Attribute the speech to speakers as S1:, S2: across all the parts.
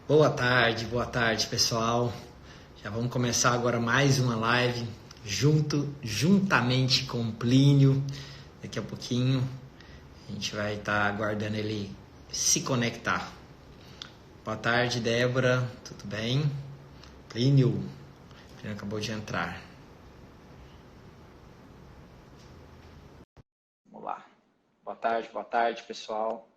S1: Boa tarde, pessoal. Já vamos começar agora mais uma live juntamente com o Plínio. Daqui a pouquinho a gente vai estar aguardando ele se conectar. Boa tarde, Débora. Tudo bem? Plínio acabou de entrar. Vamos lá. Boa tarde, pessoal.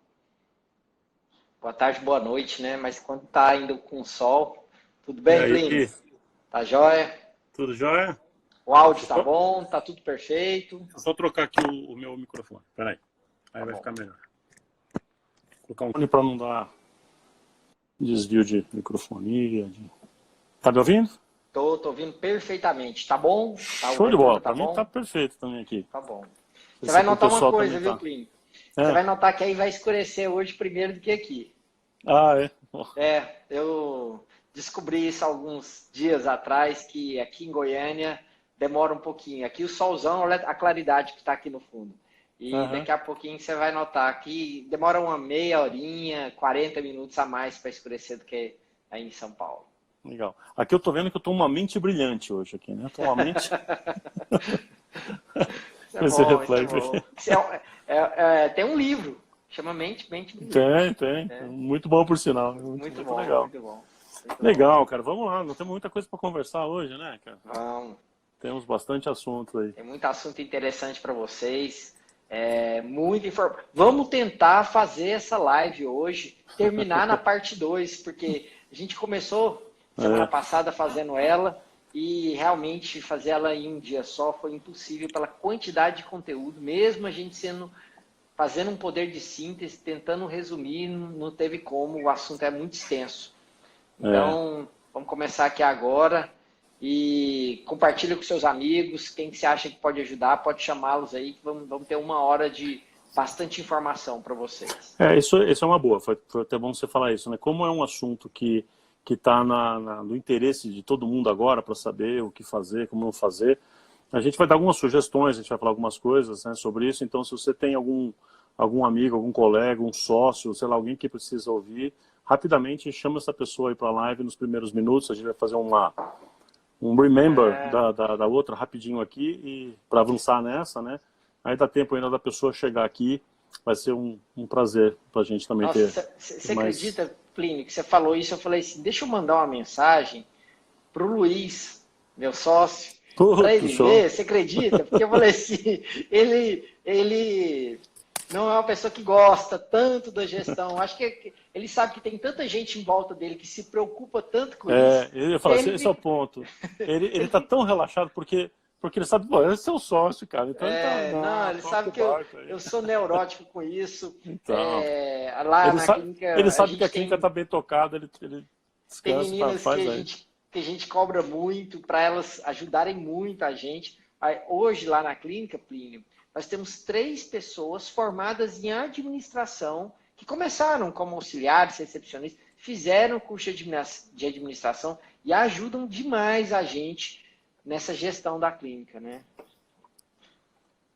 S1: Boa tarde, boa noite, né? Mas quando tá indo com sol, tudo bem, Plínio? Tá jóia?
S2: Tudo jóia?
S1: O áudio tá bom, tá tudo perfeito.
S2: É só trocar aqui o meu microfone. Peraí. Aí vai ficar melhor. Vou colocar um fone para não dar desvio de microfonia. Tá me ouvindo?
S1: Tô ouvindo perfeitamente. Tá bom? Tá
S2: Show de bola.
S1: Tá
S2: pra mim tá perfeito também aqui.
S1: Tá bom. Você vai notar uma coisa, viu,
S2: tá.
S1: Plínio? Você vai notar que aí vai escurecer hoje primeiro do que aqui.
S2: Ah, é?
S1: Eu descobri isso alguns dias atrás, que aqui em Goiânia demora um pouquinho. Aqui o solzão, olha a claridade que está aqui no fundo. E daqui a pouquinho você vai notar que demora uma meia horinha, 40 minutos a mais para escurecer do que aí em São Paulo.
S2: Legal. Aqui eu tô vendo que eu tô uma mente brilhante hoje aqui, né? Tô uma mente...
S1: Esse reflexo aqui. Tem um livro, chama Mente Brilhante.
S2: Tem. Muito bom por sinal. Muito
S1: bom,
S2: legal.
S1: muito bom.
S2: Legal, cara. Vamos lá. Não temos muita coisa para conversar hoje, né, cara?
S1: Vamos.
S2: Temos bastante assunto aí.
S1: Tem muito assunto interessante para vocês. Vamos tentar fazer essa live hoje, terminar na parte 2, porque a gente começou semana passada fazendo ela e realmente fazer ela em um dia só foi impossível pela quantidade de conteúdo, mesmo a gente fazendo um poder de síntese, tentando resumir, não teve como, o assunto é muito extenso. Então, vamos começar aqui agora e compartilha com seus amigos, quem que você acha que pode ajudar, pode chamá-los aí, que vamos ter uma hora de bastante informação para vocês.
S2: Isso é uma boa, foi até bom você falar isso, né? Como é um assunto que está no interesse de todo mundo agora para saber o que fazer, como não fazer, a gente vai dar algumas sugestões, a gente vai falar algumas coisas, né, sobre isso. Então, se você tem algum amigo, algum colega, um sócio, sei lá, alguém que precisa ouvir, rapidamente chama essa pessoa aí para a live nos primeiros minutos. A gente vai fazer um remember da outra rapidinho aqui e para avançar nessa, né? Aí dá tempo ainda da pessoa chegar aqui. Vai ser um prazer para a gente também ter.
S1: Você acredita, Plínio, que você falou isso? Eu falei assim, deixa eu mandar uma mensagem pro Luiz, meu sócio, para ele ver. Você acredita? Porque eu falei assim, ele não é uma pessoa que gosta tanto da gestão. Acho que ele sabe que tem tanta gente em volta dele que se preocupa tanto com isso.
S2: Ele fala, esse é o ponto. Ele tá tão relaxado porque ele sabe, pô, esse é o sócio, cara. Então
S1: ele sabe que eu sou neurótico com isso.
S2: Então,
S1: lá na clínica,
S2: ele sabe que a clínica tá bem tocada, ele descansa.
S1: Tem meninas que a gente cobra muito para elas ajudarem muito a gente. Hoje, lá na clínica, Plínio, nós temos 3 pessoas formadas em administração que começaram como auxiliares, recepcionistas, fizeram curso de administração e ajudam demais a gente nessa gestão da clínica, né?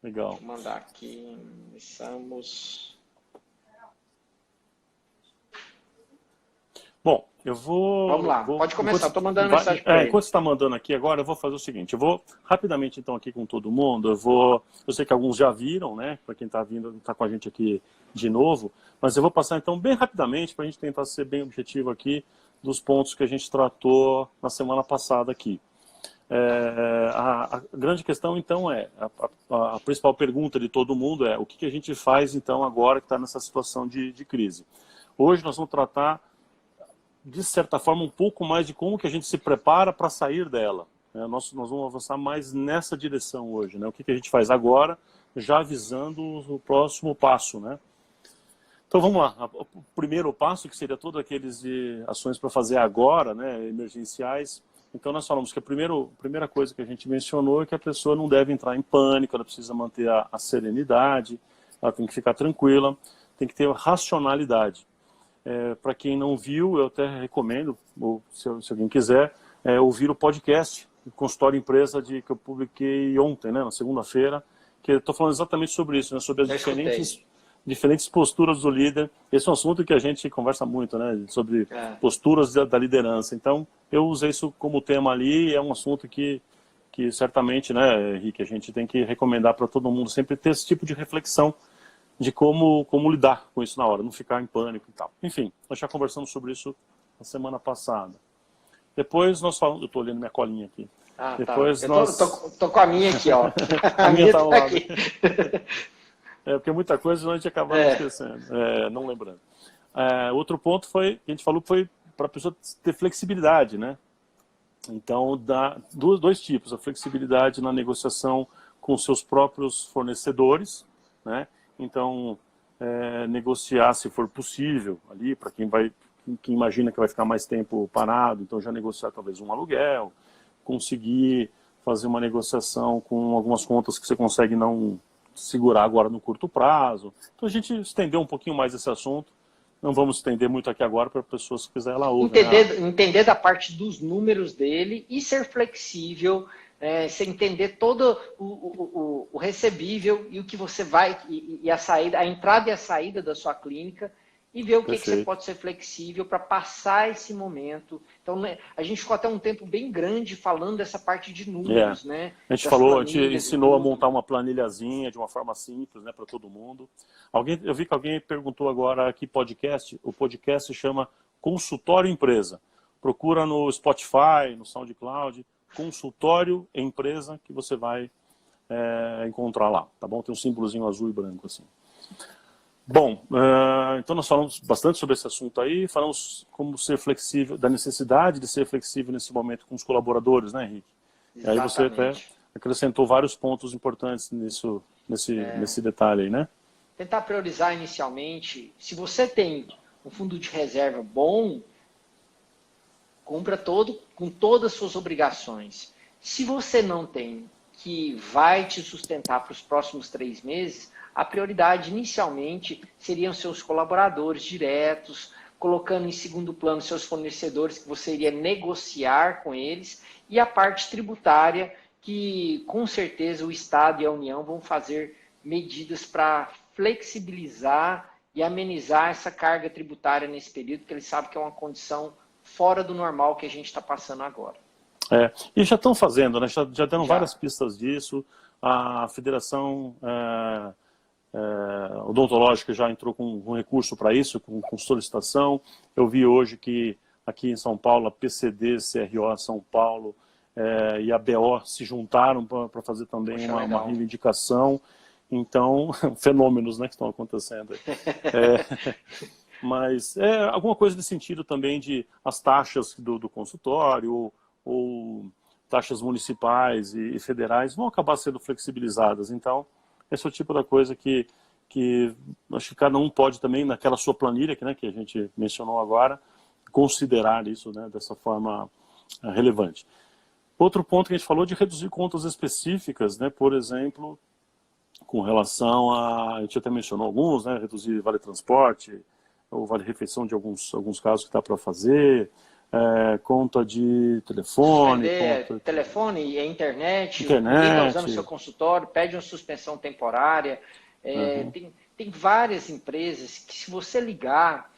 S2: Legal.
S1: Vou mandar aqui, começamos.
S2: Bom, eu vou...
S1: Vamos lá, pode começar, estou mandando mensagem para ele.
S2: Enquanto você está mandando aqui agora, eu vou fazer o seguinte, eu vou rapidamente então aqui com todo mundo, eu sei que alguns já viram, né, para quem está vindo, está com a gente aqui de novo, mas eu vou passar então bem rapidamente para a gente tentar ser bem objetivo aqui dos pontos que a gente tratou na semana passada aqui. A grande questão então a principal pergunta de todo mundo é o que a gente faz então agora que está nessa situação de crise. Hoje nós vamos tratar de certa forma, um pouco mais de como que a gente se prepara para sair dela. Nós vamos avançar mais nessa direção hoje, né? O que a gente faz agora, já avisando o próximo passo, né? Então vamos lá. O primeiro passo, que seria todas aquelas ações para fazer agora, né, emergenciais. Então nós falamos que a primeira coisa que a gente mencionou é que a pessoa não deve entrar em pânico, ela precisa manter a serenidade, ela tem que ficar tranquila, tem que ter racionalidade. Para quem não viu, eu até recomendo, ou se alguém quiser, ouvir o podcast Consultório Empresa que eu publiquei ontem, né, na segunda-feira, que eu estou falando exatamente sobre isso, né, sobre as diferentes posturas do líder. Esse é um assunto que a gente conversa muito, né? Sobre posturas da liderança. Então, eu usei isso como tema ali, é um assunto que certamente, né, Henrique, a gente tem que recomendar para todo mundo sempre ter esse tipo de reflexão de como lidar com isso na hora, não ficar em pânico e tal. Enfim, nós já conversamos sobre isso na semana passada. Depois nós falamos... Eu estou olhando minha colinha aqui. Depois
S1: tá.
S2: nós...
S1: tô com a minha aqui, ó.
S2: A minha tá ao lado.
S1: Aqui.
S2: Porque muita coisa a gente acaba esquecendo, não lembrando. Outro ponto foi, que a gente falou, foi para a pessoa ter flexibilidade, né? Então, dá dois tipos, a flexibilidade na negociação com seus próprios fornecedores, né? Então, negociar se for possível ali, para quem imagina que vai ficar mais tempo parado, então já negociar talvez um aluguel, conseguir fazer uma negociação com algumas contas que você consegue não segurar agora no curto prazo. Então a gente estendeu um pouquinho mais esse assunto, não vamos estender muito aqui agora para pessoas que quiserem ela ouvir.
S1: Entender da parte dos números dele e ser flexível, você entender todo o recebível e o que você vai, e a saída, a entrada e a saída da sua clínica, e ver o que você pode ser flexível para passar esse momento. Então, a gente ficou até um tempo bem grande falando dessa parte de números, né?
S2: A gente ensinou a montar uma planilhazinha de uma forma simples, né, para todo mundo. Eu vi que alguém perguntou agora aqui podcast. O podcast se chama Consultório Empresa. Procura no Spotify, no SoundCloud, Consultório Empresa, que você vai encontrar lá, tá bom? Tem um símbolozinho azul e branco assim. Bom, então nós falamos bastante sobre esse assunto aí, falamos como ser flexível, da necessidade de ser flexível nesse momento com os colaboradores, né, Henrique? E aí você até acrescentou vários pontos importantes nesse detalhe aí, né?
S1: Tentar priorizar inicialmente. Se você tem um fundo de reserva bom, cumpra com todas as suas obrigações. Se você não tem, que vai te sustentar para os próximos 3 meses, a prioridade inicialmente seriam seus colaboradores diretos, colocando em segundo plano seus fornecedores que você iria negociar com eles, e a parte tributária, que com certeza o Estado e a União vão fazer medidas para flexibilizar e amenizar essa carga tributária nesse período, que eles sabem que é uma condição fora do normal que a gente está passando agora.
S2: E já estão fazendo, né? Já deram várias pistas disso. A Federação Odontológica já entrou com um recurso para isso, com solicitação. Eu vi hoje que aqui em São Paulo, a PCD, CRO São Paulo e a BO se juntaram para fazer também uma reivindicação. Então, fenômenos, né, que estão acontecendo aí. Mas alguma coisa nesse sentido também de as taxas do consultório ou taxas municipais e federais vão acabar sendo flexibilizadas. Então, esse é o tipo da coisa que acho que cada um pode também, naquela sua planilha né, que a gente mencionou agora, considerar isso, né, dessa forma relevante. Outro ponto que a gente falou de reduzir contas específicas, né, por exemplo, com relação a gente até mencionou alguns, né, reduzir vale transporte, ou vale refeição de alguns casos que está para fazer, conta de telefone.
S1: Telefone e internet. Ninguém está usando o seu consultório, pede uma suspensão temporária. Tem várias empresas que, se você ligar,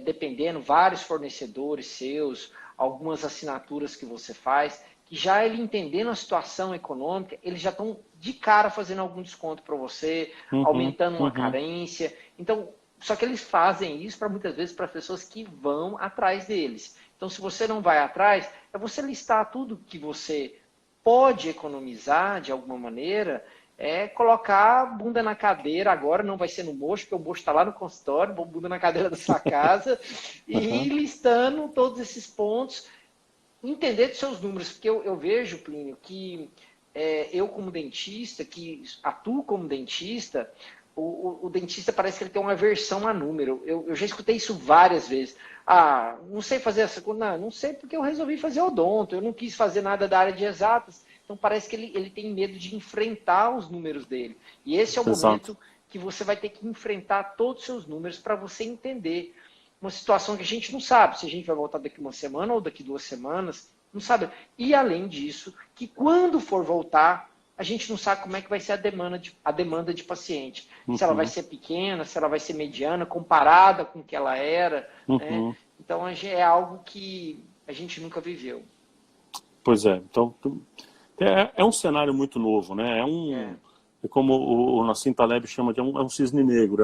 S1: dependendo, vários fornecedores seus, algumas assinaturas que você faz, que já ele entendendo a situação econômica, eles já estão de cara fazendo algum desconto para você, aumentando uma carência. Então, só que eles fazem isso muitas vezes para pessoas que vão atrás deles. Então, se você não vai atrás, é você listar tudo que você pode economizar de alguma maneira, colocar a bunda na cadeira, agora não vai ser no mocho, porque o mocho está lá no consultório, bunda na cadeira da sua casa, e ir listando todos esses pontos, entender dos seus números, porque eu vejo, Plínio, que eu como dentista, que atuo como dentista, o dentista parece que ele tem uma aversão a número. Eu já escutei isso várias vezes. Não sei fazer essa coisa. Não sei porque eu resolvi fazer odonto. Eu não quis fazer nada da área de exatas. Então parece que ele tem medo de enfrentar os números dele. E esse é o momento que você vai ter que enfrentar todos os seus números para você entender uma situação que a gente não sabe. Se a gente vai voltar daqui uma semana ou daqui 2 semanas, não sabe. E além disso, que quando for voltar, a gente não sabe como é que vai ser a demanda de paciente. Se ela vai ser pequena, se ela vai ser mediana, comparada com o que ela era. Né? Então, é algo que a gente nunca viveu.
S2: Pois é. Então, é um cenário muito novo, né? É como o Nassim Taleb chama de é um cisne negro.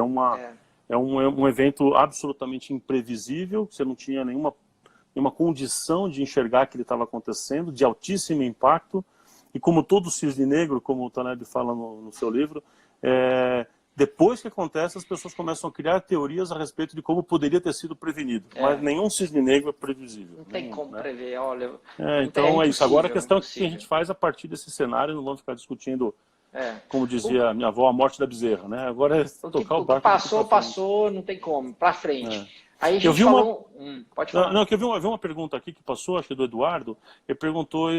S2: É um evento absolutamente imprevisível. Você não tinha nenhuma condição de enxergar que ele estava acontecendo, de altíssimo impacto. E como todo cisne negro, como o Taleb fala no seu livro, depois que acontece, as pessoas começam a criar teorias a respeito de como poderia ter sido prevenido. Mas nenhum cisne negro é previsível.
S1: Não tem como prever, olha.
S2: Então é isso. Agora a questão é o que a gente faz a partir desse cenário, não vamos ficar discutindo, como dizia a minha avó, a morte da bezerra. Né? Agora é tocar o barco.
S1: Passou, não tem como, para frente. Aí a gente falou... Pode falar.
S2: Não, que eu vi uma pergunta aqui que passou, acho que do Eduardo. Ele perguntou,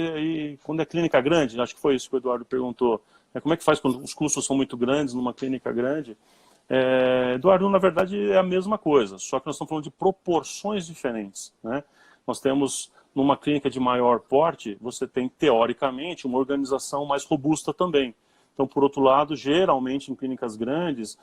S2: quando é clínica grande, acho que foi isso que o Eduardo perguntou, como é que faz quando os custos são muito grandes numa clínica grande? Eduardo, na verdade, é a mesma coisa, só que nós estamos falando de proporções diferentes. Né? Nós temos, numa clínica de maior porte, você tem, teoricamente, uma organização mais robusta também. Então, por outro lado, geralmente em clínicas grandes,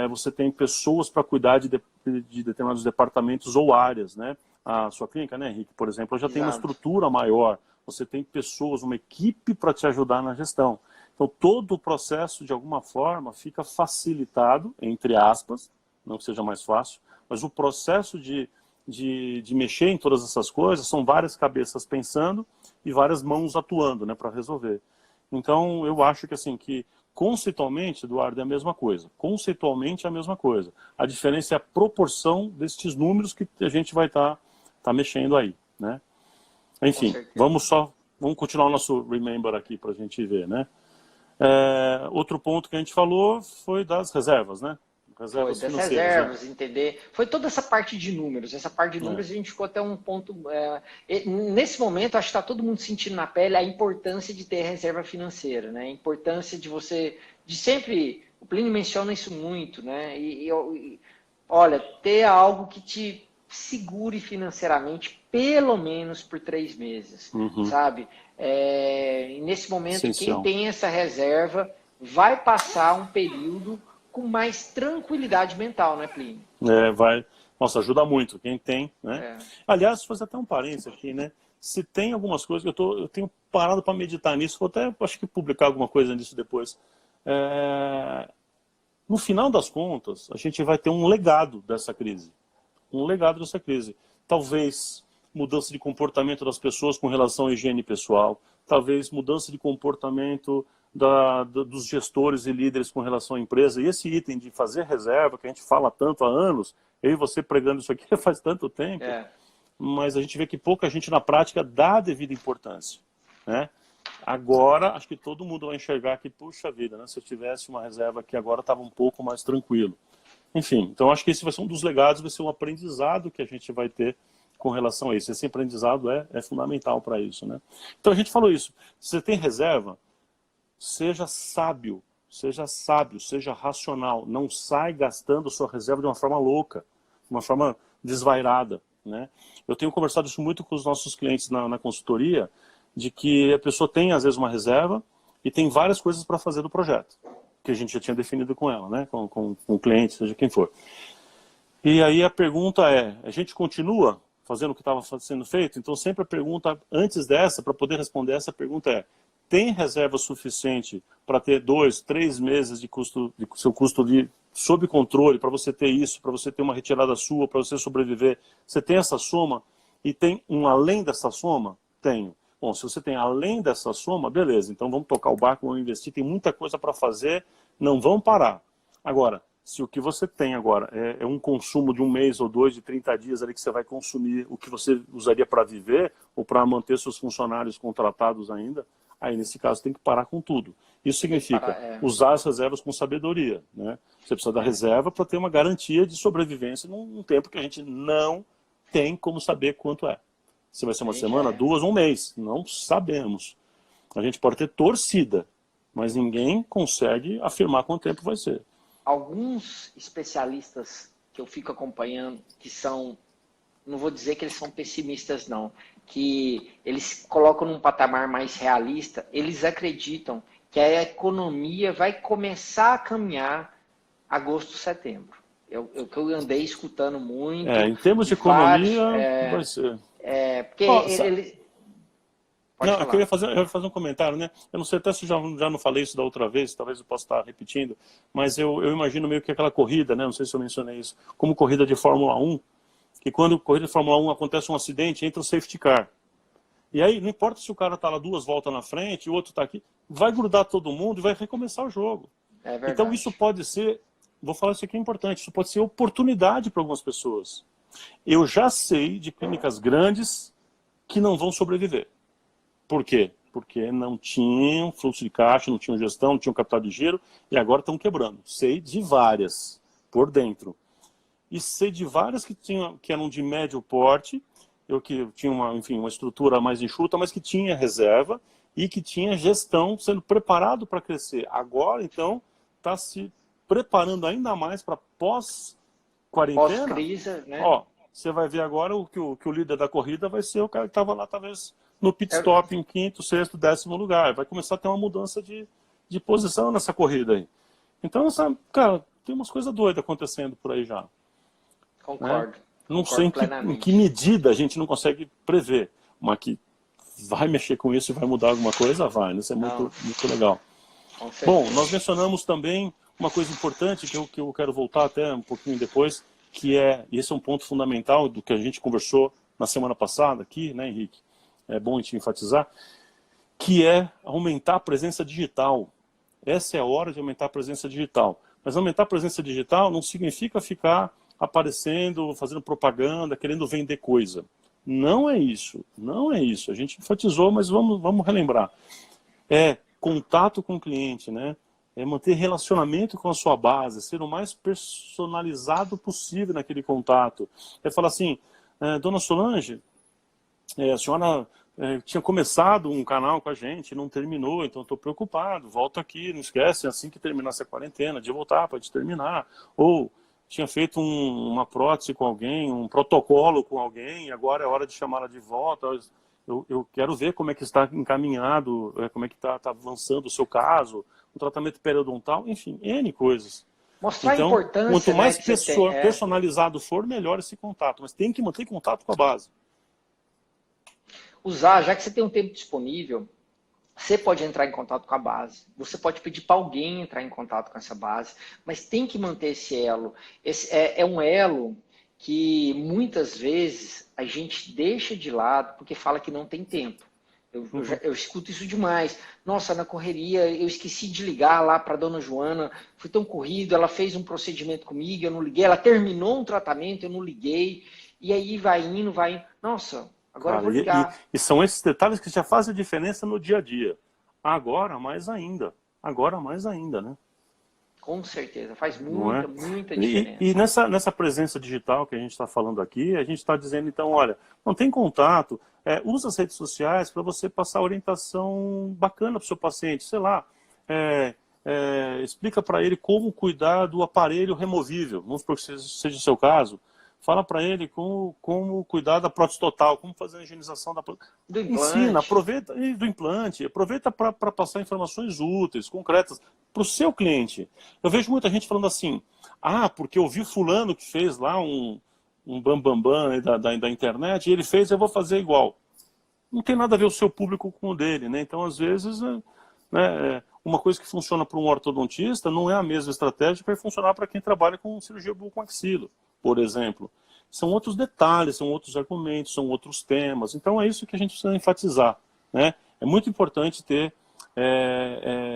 S2: você tem pessoas para cuidar de determinados departamentos ou áreas, né? A sua clínica, né, Henrique, por exemplo, já tem uma estrutura maior, você tem pessoas, uma equipe para te ajudar na gestão. Então, todo o processo, de alguma forma, fica facilitado, entre aspas, não que seja mais fácil, mas o processo de mexer em todas essas coisas, são várias cabeças pensando e várias mãos atuando, né, para resolver. Então, eu acho que, assim, conceitualmente, Eduardo, é a mesma coisa. Conceitualmente é a mesma coisa. A diferença é a proporção destes números que a gente vai estar mexendo aí, né? Enfim, vamos continuar o nosso Remember aqui para a gente ver, né? Outro ponto que a gente falou foi das reservas, né?
S1: Reservas financeiras, né? Entender. Foi toda essa parte de números. Essa parte de números a gente ficou até um ponto... nesse momento, acho que está todo mundo sentindo na pele a importância de ter reserva financeira, né? A importância de você... De sempre... O Plínio menciona isso muito, né? Olha, ter algo que te segure financeiramente pelo menos por 3 meses, sabe? E nesse momento, quem tem essa reserva vai passar um período com mais tranquilidade mental, né, Plínio?
S2: Vai. Nossa, ajuda muito. Quem tem, né? Aliás, vou fazer até um parênteses aqui, né? Se tem algumas coisas que eu tenho parado para meditar nisso, vou até, acho que publicar alguma coisa nisso depois. No final das contas, a gente vai ter um legado dessa crise. Um legado dessa crise. Talvez mudança de comportamento das pessoas com relação à higiene pessoal, talvez mudança de comportamento dos gestores e líderes com relação à empresa. E esse item de fazer reserva, que a gente fala tanto há anos, eu e você pregando isso aqui faz tanto tempo, mas a gente vê que pouca gente na prática dá a devida importância. Né? Agora, acho que todo mundo vai enxergar que, puxa vida, né? Se eu tivesse uma reserva aqui agora, estava um pouco mais tranquilo. Enfim, então acho que esse vai ser um dos legados, vai ser um aprendizado que a gente vai ter com relação a isso. Esse aprendizado é fundamental para isso. Né? Então a gente falou isso. Se você tem reserva, seja sábio, seja racional. Não sai gastando sua reserva de uma forma louca, de uma forma desvairada. Né? Eu tenho conversado isso muito com os nossos clientes na consultoria, de que a pessoa tem, às vezes, uma reserva e tem várias coisas para fazer do projeto, que a gente já tinha definido com ela, né? com o cliente, seja quem for. E aí a pergunta a gente continua fazendo o que estava sendo feito? Então sempre a pergunta, antes dessa, para poder responder essa pergunta tem reserva suficiente para ter 2, 3 meses de seu custo sob controle, para você ter isso, para você ter uma retirada sua, para você sobreviver? Você tem essa soma e tem um além dessa soma? Tenho. Bom, se você tem além dessa soma, beleza, então vamos tocar o barco, vamos investir, tem muita coisa para fazer, não vamos parar. Agora, se o que você tem agora é um consumo de 1 mês ou 2, de 30 dias ali que você vai consumir, o que você usaria para viver ou para manter seus funcionários contratados ainda, aí nesse caso tem que parar com tudo. Isso significa usar as reservas com sabedoria. Né? Você precisa da reserva para ter uma garantia de sobrevivência num tempo que a gente não tem como saber quanto é. Se vai ser uma semana, 2 ou 1 mês, não sabemos. A gente pode ter torcida, mas ninguém consegue afirmar quanto tempo vai ser.
S1: Alguns especialistas que eu fico acompanhando, que são, não vou dizer que eles são pessimistas não, que eles colocam num patamar mais realista, eles acreditam que a economia vai começar a caminhar agosto, setembro. O que eu andei escutando muito.
S2: Em termos de economia, vai ser.
S1: Porque
S2: Não, eu ia fazer um comentário, né? Eu não sei até se já não falei isso da outra vez, talvez eu possa estar repetindo, mas eu imagino meio que aquela corrida, né? Não sei se eu mencionei isso, como corrida de Fórmula 1, que quando corrida de Fórmula 1 acontece um acidente, entra o safety car. E aí, não importa se o cara está lá 2 voltas na frente, o outro está aqui, vai grudar todo mundo e vai recomeçar o jogo.
S1: É verdade.
S2: Então isso pode ser, vou falar isso aqui é importante, isso pode ser oportunidade para algumas pessoas. Eu já sei de clínicas grandes que não vão sobreviver. Por quê? Porque não tinham fluxo de caixa, não tinham gestão, não tinham capital de giro e agora estão quebrando. Sei de várias por dentro. E sei de várias que eram de médio porte, que tinha uma estrutura mais enxuta, mas que tinha reserva e que tinha gestão sendo preparado para crescer. Agora, então, está se preparando ainda mais para pós-quarentena.
S1: Pós-crise, né?
S2: Você vai ver agora que o líder da corrida vai ser o cara que estava lá, talvez, no pit stop em 5º, 6º, 10º lugar. Vai começar a ter uma mudança de posição nessa corrida aí. Então, cara, tem umas coisas doidas acontecendo por aí já.
S1: Concordo.
S2: Né? Não sei em que medida a gente não consegue prever, mas que vai mexer com isso e vai mudar alguma coisa, vai. Isso é muito legal. Bom, nós mencionamos também uma coisa importante que eu quero voltar até um pouquinho depois, e esse é um ponto fundamental do que a gente conversou na semana passada aqui, né, Henrique? É bom a gente enfatizar, que é aumentar a presença digital. Essa é a hora de aumentar a presença digital. Mas aumentar a presença digital não significa ficar aparecendo, fazendo propaganda, querendo vender coisa. Não é isso, não é isso. A gente enfatizou, mas vamos relembrar. É contato com o cliente, né? É manter relacionamento com a sua base, ser o mais personalizado possível naquele contato. É falar assim, Dona Solange, a senhora tinha começado um canal com a gente, não terminou, então estou preocupado, volta aqui, não esquece, assim que terminasse a quarentena, de voltar para te terminar. Ou tinha feito uma prótese com alguém, um protocolo com alguém, e agora é hora de chamá-la de volta. Eu quero ver como é que está encaminhado, como é que está avançando o seu caso, o tratamento periodontal, enfim, N coisas.
S1: Mostrar
S2: então,
S1: a importância,
S2: quanto mais
S1: né,
S2: personalizado for, melhor esse contato. Mas tem que manter contato com a base.
S1: Já que você tem um tempo disponível, você pode entrar em contato com a base. Você pode pedir para alguém entrar em contato com essa base, mas tem que manter esse elo. Esse é um elo que muitas vezes a gente deixa de lado porque fala que não tem tempo. Eu escuto isso demais. Nossa, na correria, eu esqueci de ligar lá para a dona Joana, fui tão corrido, ela fez um procedimento comigo, eu não liguei, ela terminou um tratamento, eu não liguei, e aí vai indo. Nossa, agora eu vou ligar.
S2: E são esses detalhes que já fazem a diferença no dia a dia. Agora mais ainda, né?
S1: Com certeza, faz muita diferença.
S2: E nessa presença digital que a gente está falando aqui, a gente está dizendo, então, olha, não tem contato, usa as redes sociais para você passar orientação bacana para o seu paciente, sei lá, explica para ele como cuidar do aparelho removível, vamos supor que seja o seu caso, fala para ele como cuidar da prótese total, como fazer a higienização do implante. Ensina, aproveita do implante, aproveita para passar informações úteis, concretas, para o seu cliente. Eu vejo muita gente falando assim, porque eu vi fulano que fez lá um bambambam da internet, e ele fez, eu vou fazer igual. Não tem nada a ver o seu público com o dele, né? Então, às vezes, uma coisa que funciona para um ortodontista não é a mesma estratégia para funcionar para quem trabalha com cirurgia bucomaxilo, por exemplo. São outros detalhes, são outros argumentos, são outros temas. Então é isso que a gente precisa enfatizar, né? É muito importante ter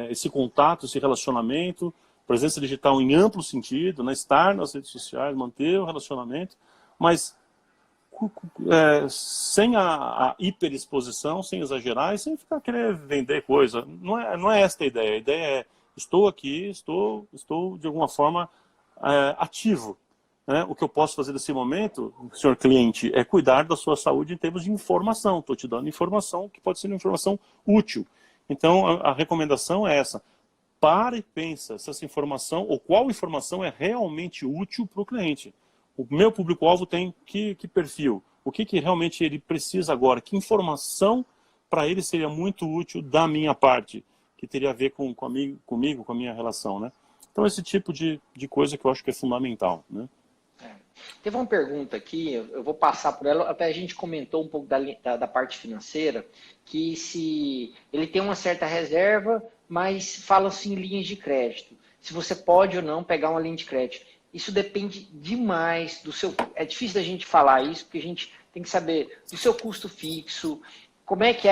S2: esse contato, esse relacionamento, presença digital em amplo sentido, né? Estar nas redes sociais, manter o relacionamento, mas sem a hiperexposição, sem exagerar e sem ficar querendo vender coisa. Não é esta a ideia. A ideia é, estou aqui, estou de alguma forma ativo. Né? O que eu posso fazer nesse momento, senhor cliente, é cuidar da sua saúde em termos de informação. Estou te dando informação que pode ser uma informação útil. Então, a recomendação é essa. Para e pensa se essa informação, ou qual informação é realmente útil para o cliente. O meu público-alvo tem que perfil? O que realmente ele precisa agora? Que informação para ele seria muito útil da minha parte? que teria a ver comigo, com a minha relação, né? Então esse tipo de coisa que eu acho que é fundamental, né?
S1: Teve uma pergunta aqui, eu vou passar por ela, até a gente comentou um pouco da parte financeira, que se ele tem uma certa reserva, mas fala-se em linhas de crédito. Se você pode ou não pegar uma linha de crédito. Isso depende demais do seu... É difícil da gente falar isso, porque a gente tem que saber do seu custo fixo, como é que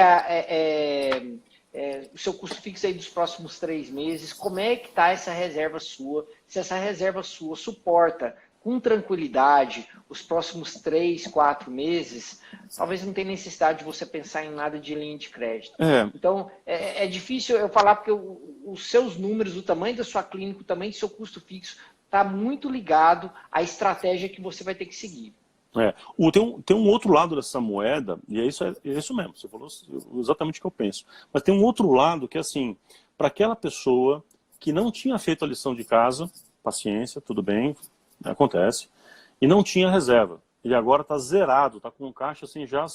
S1: o seu custo fixo aí dos próximos 3 meses, como é que está essa reserva sua, se essa reserva sua suporta com tranquilidade os próximos 3, 4 meses, talvez não tenha necessidade de você pensar em nada de linha de crédito. Então, é difícil eu falar porque os seus números, o tamanho da sua clínica, o tamanho do seu custo fixo, está muito ligado à estratégia que você vai ter que seguir.
S2: Tem um outro lado dessa moeda, e é isso mesmo, você falou exatamente o que eu penso. Mas tem um outro lado que é assim, para aquela pessoa que não tinha feito a lição de casa, paciência, tudo bem, acontece, e não tinha reserva. E agora está zerado, está com um caixa assim já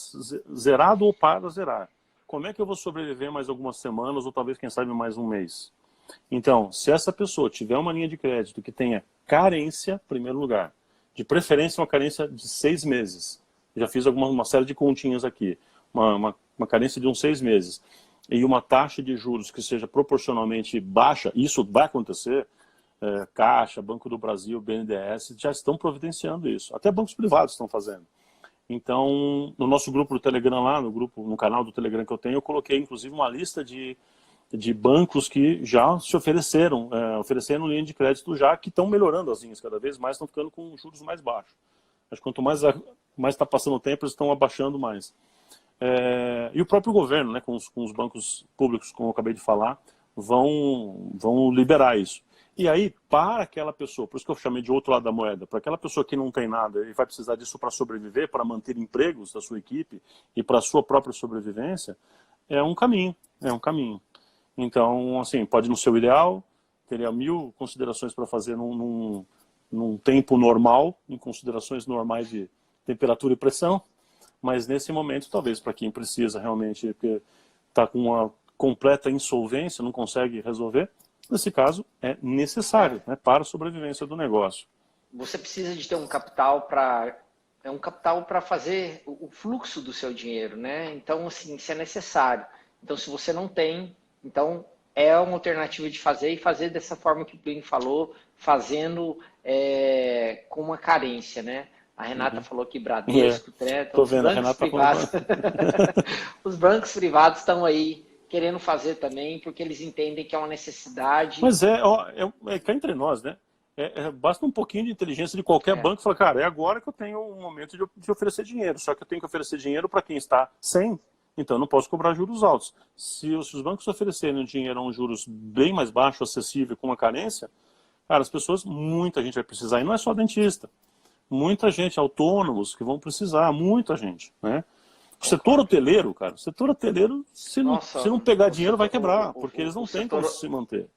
S2: zerado ou para zerar. Como é que eu vou sobreviver mais algumas semanas ou talvez, quem sabe, mais um mês? Então, se essa pessoa tiver uma linha de crédito que tenha carência, em primeiro lugar, de preferência uma carência de 6 meses, já fiz uma série de continhas aqui, uma carência de uns 6 meses, e uma taxa de juros que seja proporcionalmente baixa, isso vai acontecer. Caixa, Banco do Brasil, BNDES, já estão providenciando isso. Até bancos privados estão fazendo. Então, no nosso grupo do Telegram lá, no canal do Telegram que eu tenho, eu coloquei inclusive uma lista de bancos que já se ofereceram linha de crédito já, que estão melhorando as linhas cada vez mais, estão ficando com juros mais baixos. Acho que quanto mais está passando o tempo, eles estão abaixando mais. E o próprio governo, né, com os bancos públicos, como eu acabei de falar, vão liberar isso. E aí, para aquela pessoa, por isso que eu chamei de outro lado da moeda, para aquela pessoa que não tem nada e vai precisar disso para sobreviver, para manter empregos da sua equipe e para a sua própria sobrevivência, é um caminho. Então, assim, pode não ser o ideal, teria 1000 considerações para fazer num tempo normal, em considerações normais de temperatura e pressão, mas nesse momento, talvez para quem precisa realmente, porque está com uma completa insolvência, não consegue resolver, nesse caso, é necessário, né, para a sobrevivência do negócio.
S1: Você precisa de ter um capital para fazer o fluxo do seu dinheiro, né? Então, assim, isso é necessário. Então, se você não tem, então é uma alternativa de fazer e fazer dessa forma que o Plínio falou, fazendo com uma carência, né? A Renata falou que Bradesco,
S2: Tô vendo, a Renata
S1: privados, os bancos privados estão aí querendo fazer também, porque eles entendem que é uma necessidade.
S2: Mas cá entre nós, né? Basta um pouquinho de inteligência de qualquer banco e falar, cara, é agora que eu tenho um momento de oferecer dinheiro, só que eu tenho que oferecer dinheiro para quem está sem, então eu não posso cobrar juros altos. Se os bancos oferecerem dinheiro a um juros bem mais baixo, acessível, com uma carência, cara, muita gente vai precisar, e não é só dentista, muita gente, autônomos que vão precisar, muita gente, né? O setor hoteleiro, cara, se não pegar dinheiro, vai quebrar, porque eles não têm como se manter.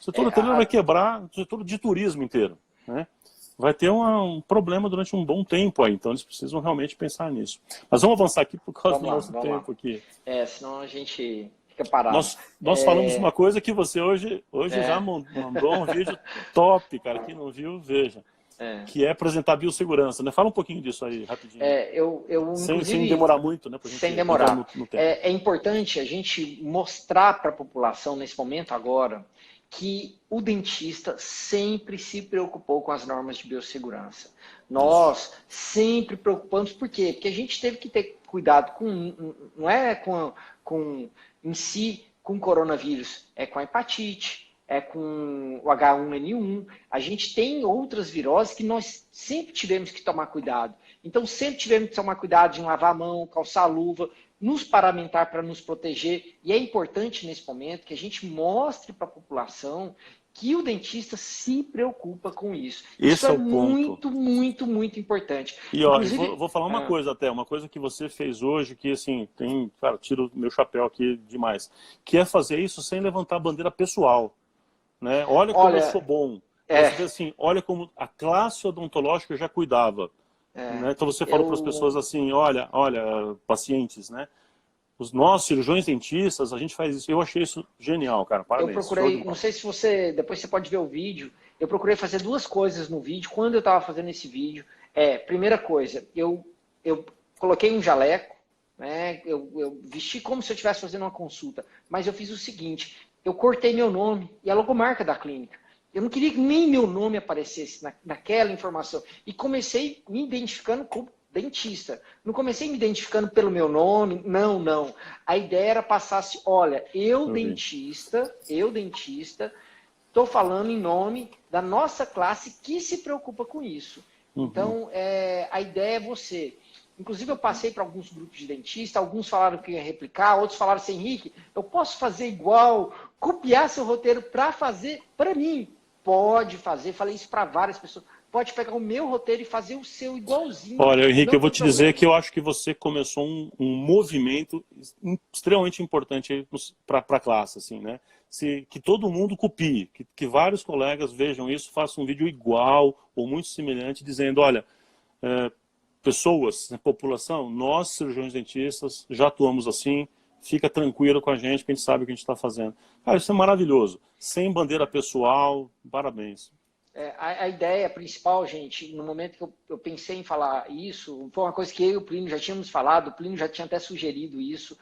S2: O setor hoteleiro vai quebrar, o setor de turismo inteiro, né? Vai ter um problema durante um bom tempo aí, então eles precisam realmente pensar nisso. Mas vamos avançar aqui por causa do nosso tempo aqui.
S1: Senão a gente fica parado.
S2: Nós falamos uma coisa que você hoje já mandou um vídeo top, cara, quem não viu, veja. Que é apresentar a biossegurança, né? Fala um pouquinho disso aí, rapidinho. Sem demorar muito, né?
S1: Sem demorar. No tempo. É importante a gente mostrar para a população, nesse momento agora, que o dentista sempre se preocupou com as normas de biossegurança. Nós sempre preocupamos, por quê? Porque a gente teve que ter cuidado não é em si com coronavírus, é com a hepatite, é com o H1N1, a gente tem outras viroses que nós sempre tivemos que tomar cuidado. Então, sempre tivemos que tomar cuidado em lavar a mão, calçar a luva, nos paramentar para nos proteger. E é importante, nesse momento, que a gente mostre para a população que o dentista se preocupa com isso.
S2: Isso é o
S1: muito, muito, muito importante.
S2: E ó, vou falar uma coisa até, uma coisa que você fez hoje, que assim, cara, tiro o meu chapéu aqui demais, que é fazer isso sem levantar a bandeira pessoal. Né? Olha como eu sou bom. Você vê assim, olha como a classe odontológica já cuidava. Né? Então você falou para as pessoas assim, olha, pacientes, né? nós, cirurgiões dentistas, a gente faz isso. Eu achei isso genial, cara. Parabéns.
S1: Eu procurei, não sei se você, depois você pode ver o vídeo, eu procurei fazer duas coisas no vídeo, quando eu estava fazendo esse vídeo. Primeira coisa, eu coloquei um jaleco, né, eu vesti como se eu estivesse fazendo uma consulta, mas eu fiz o seguinte, eu cortei meu nome e a logomarca da clínica. Eu não queria que nem meu nome aparecesse naquela informação. E comecei me identificando como dentista. Não comecei me identificando pelo meu nome, não. A ideia era passar assim, olha, eu dentista, estou falando em nome da nossa classe que se preocupa com isso. Então, a ideia é você. Inclusive, eu passei para alguns grupos de dentista, alguns falaram que ia replicar, outros falaram assim, Henrique, eu posso fazer igual, copiar seu roteiro para fazer para mim. Pode fazer, falei isso para várias pessoas. Pode pegar o meu roteiro e fazer o seu igualzinho.
S2: Olha, Henrique, eu vou te dizer que eu acho que você começou um movimento extremamente importante para a classe, assim, né? Que todo mundo copie, que vários colegas vejam isso, façam um vídeo igual ou muito semelhante, dizendo, olha, pessoas, população, nós, cirurgiões dentistas, já atuamos assim, fica tranquilo com a gente, que a gente sabe o que a gente está fazendo. Cara, isso é maravilhoso. Sem bandeira pessoal, parabéns.
S1: A ideia principal, gente, no momento que eu pensei em falar isso, foi uma coisa que eu e o Plínio já tínhamos falado, o Plínio já tinha até sugerido isso.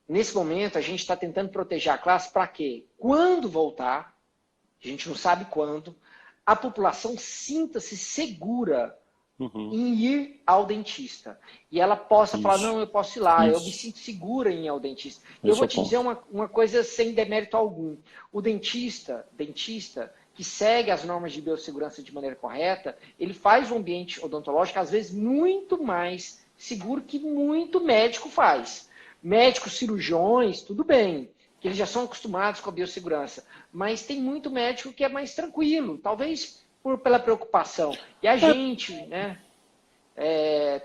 S1: Nesse momento, a gente está tentando proteger a classe para quê? Quando voltar, a gente não sabe quando, a população sinta-se segura em ir ao dentista. E ela possa falar, não, eu posso ir lá, eu me sinto segura em ir ao dentista. Eu vou te dizer uma coisa sem demérito algum. O dentista que segue as normas de biossegurança de maneira correta, ele faz um ambiente odontológico, às vezes, muito mais seguro que muito médico faz. Médicos, cirurgiões, tudo bem, que eles já são acostumados com a biossegurança. Mas tem muito médico que é mais tranquilo, talvez pela preocupação. E a gente, né?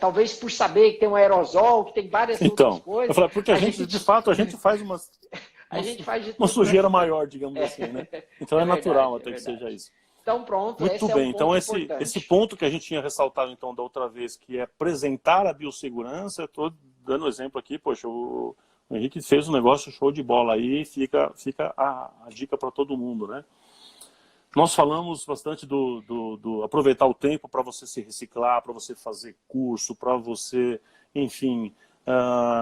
S1: Talvez por saber que tem um aerosol, que tem várias outras coisas.
S2: Eu falei, porque a gente, de fato, a gente faz uma sujeira maior, digamos assim, né? Então é natural até que seja isso.
S1: Então pronto,
S2: muito bem. Então esse ponto que a gente tinha ressaltado então da outra vez, que é apresentar a biossegurança, eu estou dando exemplo aqui, poxa, o Henrique fez um negócio show de bola aí, fica a dica para todo mundo, né? Nós falamos bastante do aproveitar o tempo para você se reciclar, para você fazer curso, para você, enfim,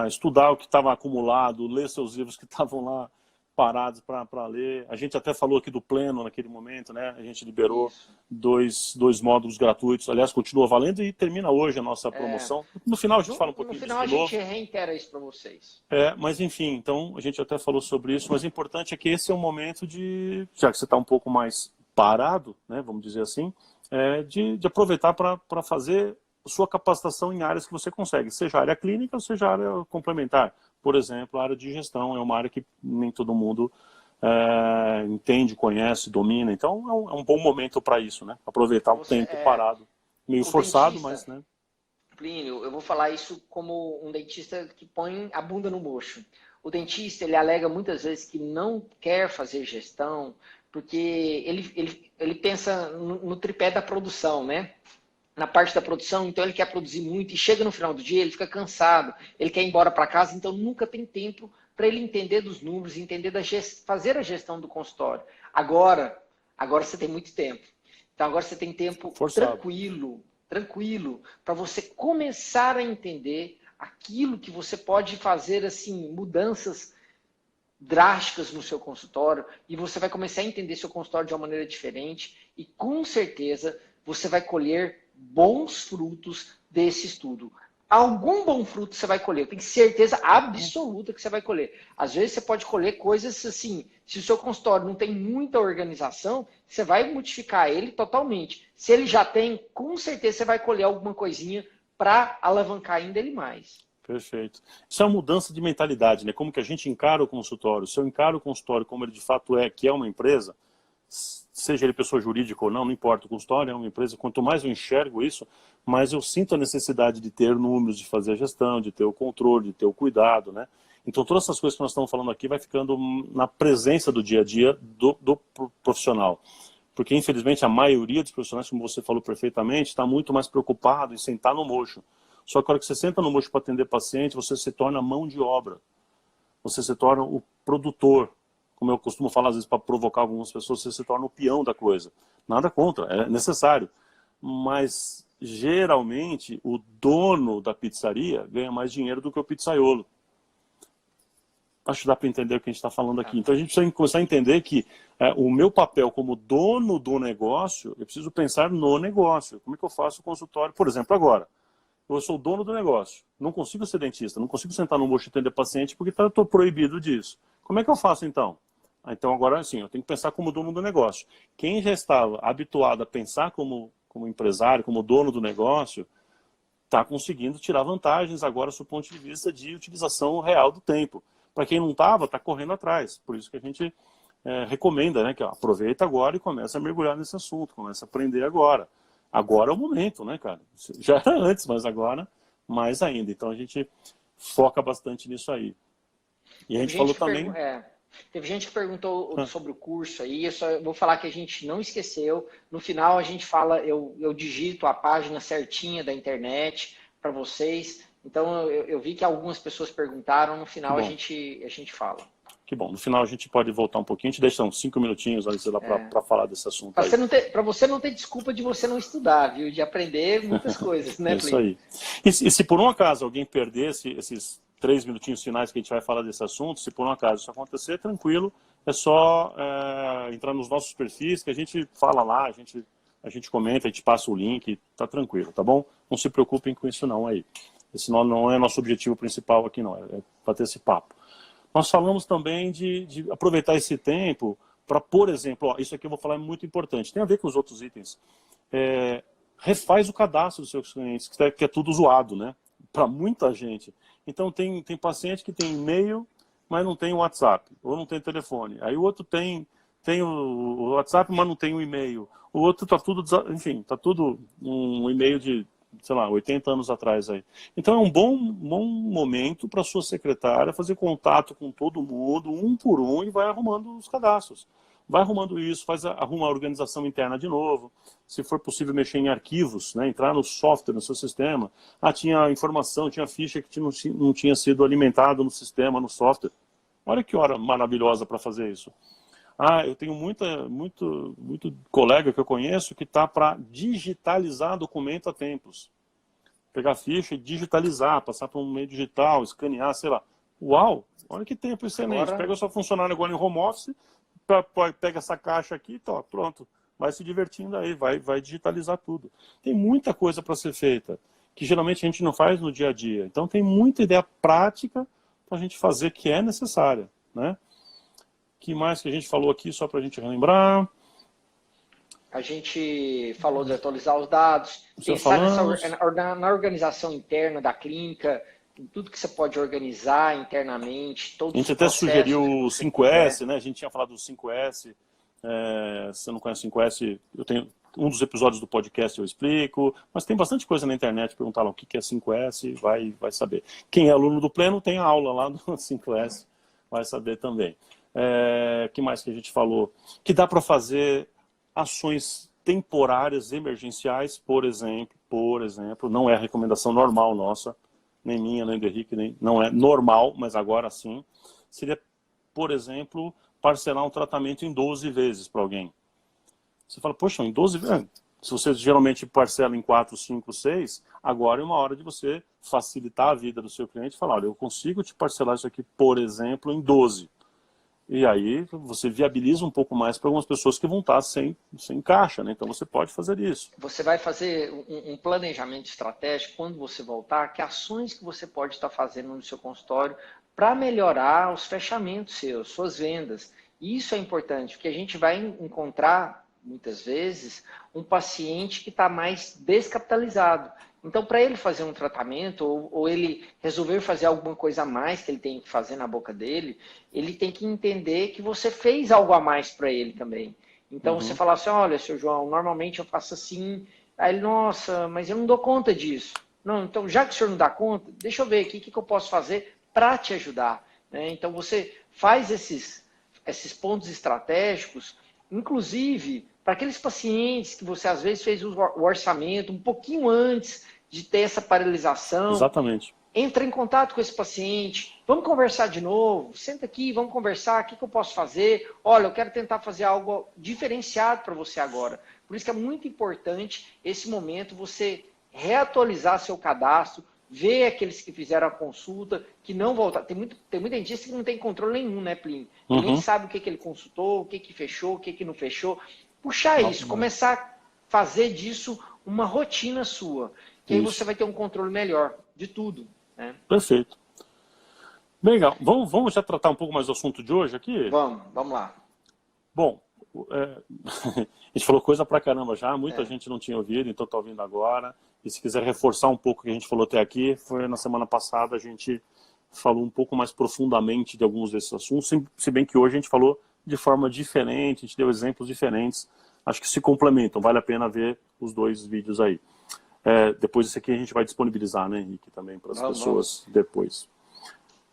S2: estudar o que estava acumulado, ler seus livros que estavam lá parados para ler. A gente até falou aqui do Pleno naquele momento, né? A gente liberou dois módulos gratuitos. Aliás, continua valendo e termina hoje a nossa promoção. No final a gente fala um pouquinho disso de novo.
S1: No final a gente reitera isso para vocês.
S2: Mas enfim, então a gente até falou sobre isso, mas o importante é que esse é um momento de, já que você está um pouco mais parado, né, vamos dizer assim, de aproveitar para fazer sua capacitação em áreas que você consegue, seja área clínica ou seja área complementar. Por exemplo, a área de gestão é uma área que nem todo mundo entende, conhece, domina. Então é um bom momento para isso, né? Aproveitar o tempo parado. Meio forçado, mas... né?
S1: Plínio, eu vou falar isso como um dentista que põe a bunda no mocho. O dentista, ele alega muitas vezes que não quer fazer gestão porque ele pensa no tripé da produção, né? Na parte da produção, então ele quer produzir muito e chega no final do dia, ele fica cansado, ele quer ir embora para casa, então nunca tem tempo para ele entender dos números, entender fazer a gestão do consultório. Agora você tem muito tempo. Então agora você tem tempo tranquilo, para você começar a entender aquilo que você pode fazer, assim, mudanças drásticas no seu consultório, e você vai começar a entender seu consultório de uma maneira diferente e com certeza você vai colher bons frutos desse estudo. Algum bom fruto você vai colher, eu tenho certeza absoluta que você vai colher. Às vezes você pode colher coisas assim, se o seu consultório não tem muita organização, você vai modificar ele totalmente. Se ele já tem, com certeza você vai colher alguma coisinha para alavancar ainda ele mais.
S2: Perfeito. Isso é uma mudança de mentalidade, né? Como que a gente encara o consultório. Se eu encaro o consultório como ele de fato que é uma empresa, seja ele pessoa jurídica ou não, não importa. O consultório é uma empresa. Quanto mais eu enxergo isso, mais eu sinto a necessidade de ter números, de fazer a gestão, de ter o controle, de ter o cuidado, né? Então todas essas coisas que nós estamos falando aqui vai ficando na presença do dia a dia do profissional. Porque infelizmente a maioria dos profissionais, como você falou perfeitamente, está muito mais preocupado em sentar no mocho. Só que a hora que você senta no mocho para atender paciente, você se torna mão de obra. Você se torna o produtor. Como eu costumo falar às vezes para provocar algumas pessoas, você se torna o peão da coisa. Nada contra, é necessário. Mas, geralmente, o dono da pizzaria ganha mais dinheiro do que o pizzaiolo. Acho que dá para entender o que a gente está falando aqui. Então a gente precisa começar a entender que o meu papel como dono do negócio, eu preciso pensar no negócio. Como é que eu faço o consultório? Por exemplo, agora, eu sou o dono do negócio. Não consigo ser dentista, não consigo sentar no mocho e atender paciente porque eu estou proibido disso. Como é que eu faço então? Então agora, assim, eu tenho que pensar como dono do negócio. Quem já estava habituado a pensar como empresário, como dono do negócio, está conseguindo tirar vantagens agora do ponto de vista de utilização real do tempo. Para quem não estava, está correndo atrás. Por isso que a gente recomenda, né, que aproveita agora e começa a mergulhar nesse assunto, começa a aprender agora. Agora é o momento, né, cara? Já era antes, mas agora mais ainda. Então a gente foca bastante nisso aí. E a gente falou também...
S1: Teve gente que perguntou sobre o curso aí, eu só vou falar que a gente não esqueceu. No final a gente fala, eu digito a página certinha da internet para vocês. Então eu vi que algumas pessoas perguntaram, no final a gente fala.
S2: Que bom, no final a gente pode voltar um pouquinho, a gente deixa uns 5 minutinhos para falar desse assunto aí.
S1: Para você não ter desculpa de você não estudar, viu? De aprender muitas coisas, né,
S2: Isso aí. E se por um acaso alguém perder esses 3 minutinhos finais que a gente vai falar desse assunto, se por um acaso isso acontecer, tranquilo, é só entrar nos nossos perfis, que a gente fala lá, a gente comenta, a gente passa o link, tá tranquilo, tá bom? Não se preocupem com isso não aí. Esse não é nosso objetivo principal aqui não, é para ter esse papo. Nós falamos também de aproveitar esse tempo para, por exemplo, isso aqui eu vou falar é muito importante, tem a ver com os outros itens. Refaz o cadastro dos seus clientes, que é tudo zoado, né? Para muita gente. Então tem paciente que tem e-mail, mas não tem WhatsApp, ou não tem telefone. Aí o outro tem o WhatsApp, mas não tem o e-mail. O outro está tudo, enfim, está tudo um e-mail de, sei lá, 80 anos atrás aí. Então é um bom momento para a sua secretária fazer contato com todo mundo, um por um, e vai arrumando os cadastros. Vai arrumando isso, arruma a organização interna de novo. Se for possível mexer em arquivos, né, entrar no software, no seu sistema. Tinha informação, tinha ficha que não tinha sido alimentada no sistema, no software. Olha que hora maravilhosa para fazer isso. Eu tenho muito colega que eu conheço que está para digitalizar documento a tempos. Pegar a ficha e digitalizar, passar para um meio digital, escanear, sei lá. Uau! Olha que tempo excelente. Pega o seu funcionário agora em home office, pega essa caixa aqui, pronto. Vai se divertindo aí, vai digitalizar tudo. Tem muita coisa para ser feita, que geralmente a gente não faz no dia a dia. Então tem muita ideia prática para a gente fazer que é necessária, né? Que mais que a gente falou aqui, só para a gente relembrar?
S1: A gente falou de atualizar os dados, pensar na organização interna da clínica, em tudo que você pode organizar internamente, todos os processos.
S2: A gente até sugeriu o 5S, né? A gente tinha falado do 5S. Se você não conhece o 5S, eu tenho um dos episódios do podcast eu explico, mas tem bastante coisa na internet, perguntar lá o que é 5S, vai saber. Quem é aluno do Pleno tem a aula lá do 5S, vai saber também. Que mais que a gente falou? Que dá para fazer ações temporárias, emergenciais, por exemplo, não é a recomendação normal nossa, nem minha, nem do Henrique, não é normal, mas agora sim, seria, por exemplo, parcelar um tratamento em 12 vezes para alguém. Você fala, poxa, em 12 vezes? Se você geralmente parcela em 4, 5, 6, agora é uma hora de você facilitar a vida do seu cliente e falar, olha, eu consigo te parcelar isso aqui, por exemplo, em 12. E aí você viabiliza um pouco mais para algumas pessoas que vão estar sem caixa, né? Então você pode fazer isso.
S1: Você vai fazer um planejamento estratégico quando você voltar, que ações que você pode estar fazendo no seu consultório para melhorar os fechamentos seus, suas vendas. E isso é importante, porque a gente vai encontrar, muitas vezes, um paciente que está mais descapitalizado. Então, para ele fazer um tratamento, ou ele resolver fazer alguma coisa a mais que ele tem que fazer na boca dele, ele tem que entender que você fez algo a mais para ele também. Então, você fala assim, olha, seu João, normalmente eu faço assim. Aí ele, nossa, mas eu não dou conta disso. Não, então, já que o senhor não dá conta, deixa eu ver aqui o que eu posso fazer para te ajudar. Né? Então, você faz esses pontos estratégicos, inclusive para aqueles pacientes que você às vezes fez o orçamento um pouquinho antes de ter essa paralisação.
S2: Exatamente.
S1: Entra em contato com esse paciente, vamos conversar de novo, senta aqui, vamos conversar, o que eu posso fazer? Olha, eu quero tentar fazer algo diferenciado para você agora. Por isso que é muito importante esse momento, você reatualizar seu cadastro, ver aqueles que fizeram a consulta, que não voltaram. Tem muita dentista que não tem controle nenhum, né, Plínio? Nem sabe o que ele consultou, o que fechou, o que não fechou. Puxar isso, começar a fazer disso uma rotina sua, que aí você vai ter um controle melhor de tudo.
S2: Perfeito. Legal. Vamos já tratar um pouco mais do assunto de hoje aqui?
S1: Vamos lá.
S2: Bom, a gente falou coisa pra caramba já, muita gente não tinha ouvido, então tá ouvindo agora. E se quiser reforçar um pouco o que a gente falou até aqui, foi na semana passada a gente falou um pouco mais profundamente de alguns desses assuntos, se bem que hoje a gente falou de forma diferente, a gente deu exemplos diferentes, acho que se complementam, vale a pena ver os dois vídeos aí. Depois isso aqui a gente vai disponibilizar, né, Henrique, também para as pessoas depois.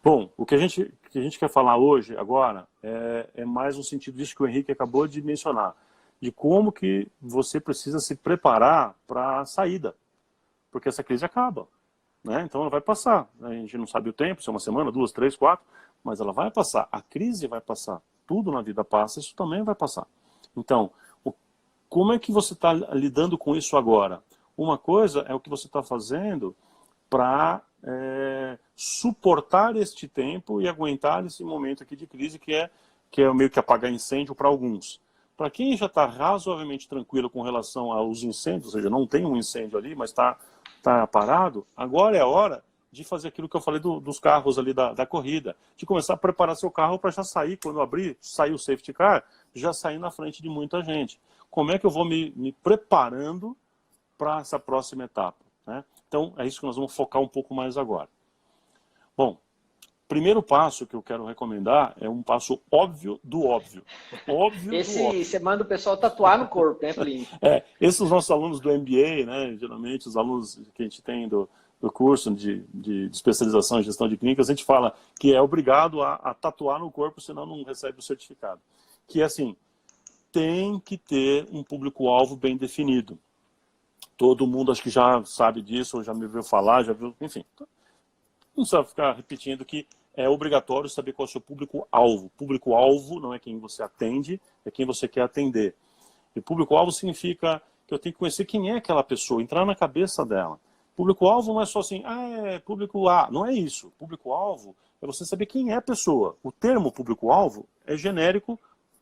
S2: Bom, o que a gente quer falar hoje, agora, é mais no sentido disso que o Henrique acabou de mencionar, de como que você precisa se preparar para a saída, porque essa crise acaba, né? Então ela vai passar, a gente não sabe o tempo, se é uma semana, 2, 3, 4, mas ela vai passar, a crise vai passar, tudo na vida passa, isso também vai passar. Então, como é que você está lidando com isso agora? Uma coisa é o que você está fazendo para suportar este tempo e aguentar esse momento aqui de crise que é meio que apagar incêndio para alguns. Para quem já está razoavelmente tranquilo com relação aos incêndios, ou seja, não tem um incêndio ali, mas está parado, agora é a hora de fazer aquilo que eu falei dos carros ali da corrida, de começar a preparar seu carro para já sair, quando sair o safety car, já sair na frente de muita gente. Como é que eu vou me preparando para essa próxima etapa, né? Então, é isso que nós vamos focar um pouco mais agora. Bom, primeiro passo que eu quero recomendar é um passo óbvio do óbvio.
S1: Óbvio. Você manda o pessoal tatuar no corpo, né, Plínio?
S2: Esses são os nossos alunos do MBA, né? Geralmente os alunos que a gente tem do curso de especialização em gestão de clínicas, a gente fala que é obrigado a tatuar no corpo, senão não recebe o certificado. Que é assim, tem que ter um público-alvo bem definido. Todo mundo acho que já sabe disso, ou já me viu falar, já viu, enfim. Não precisa ficar repetindo que é obrigatório saber qual é o seu público-alvo. Público-alvo não é quem você atende, é quem você quer atender. E público-alvo significa que eu tenho que conhecer quem é aquela pessoa, entrar na cabeça dela. Público-alvo não é só assim, é público-A. Não é isso. Público-alvo é você saber quem é a pessoa. O termo público-alvo é genérico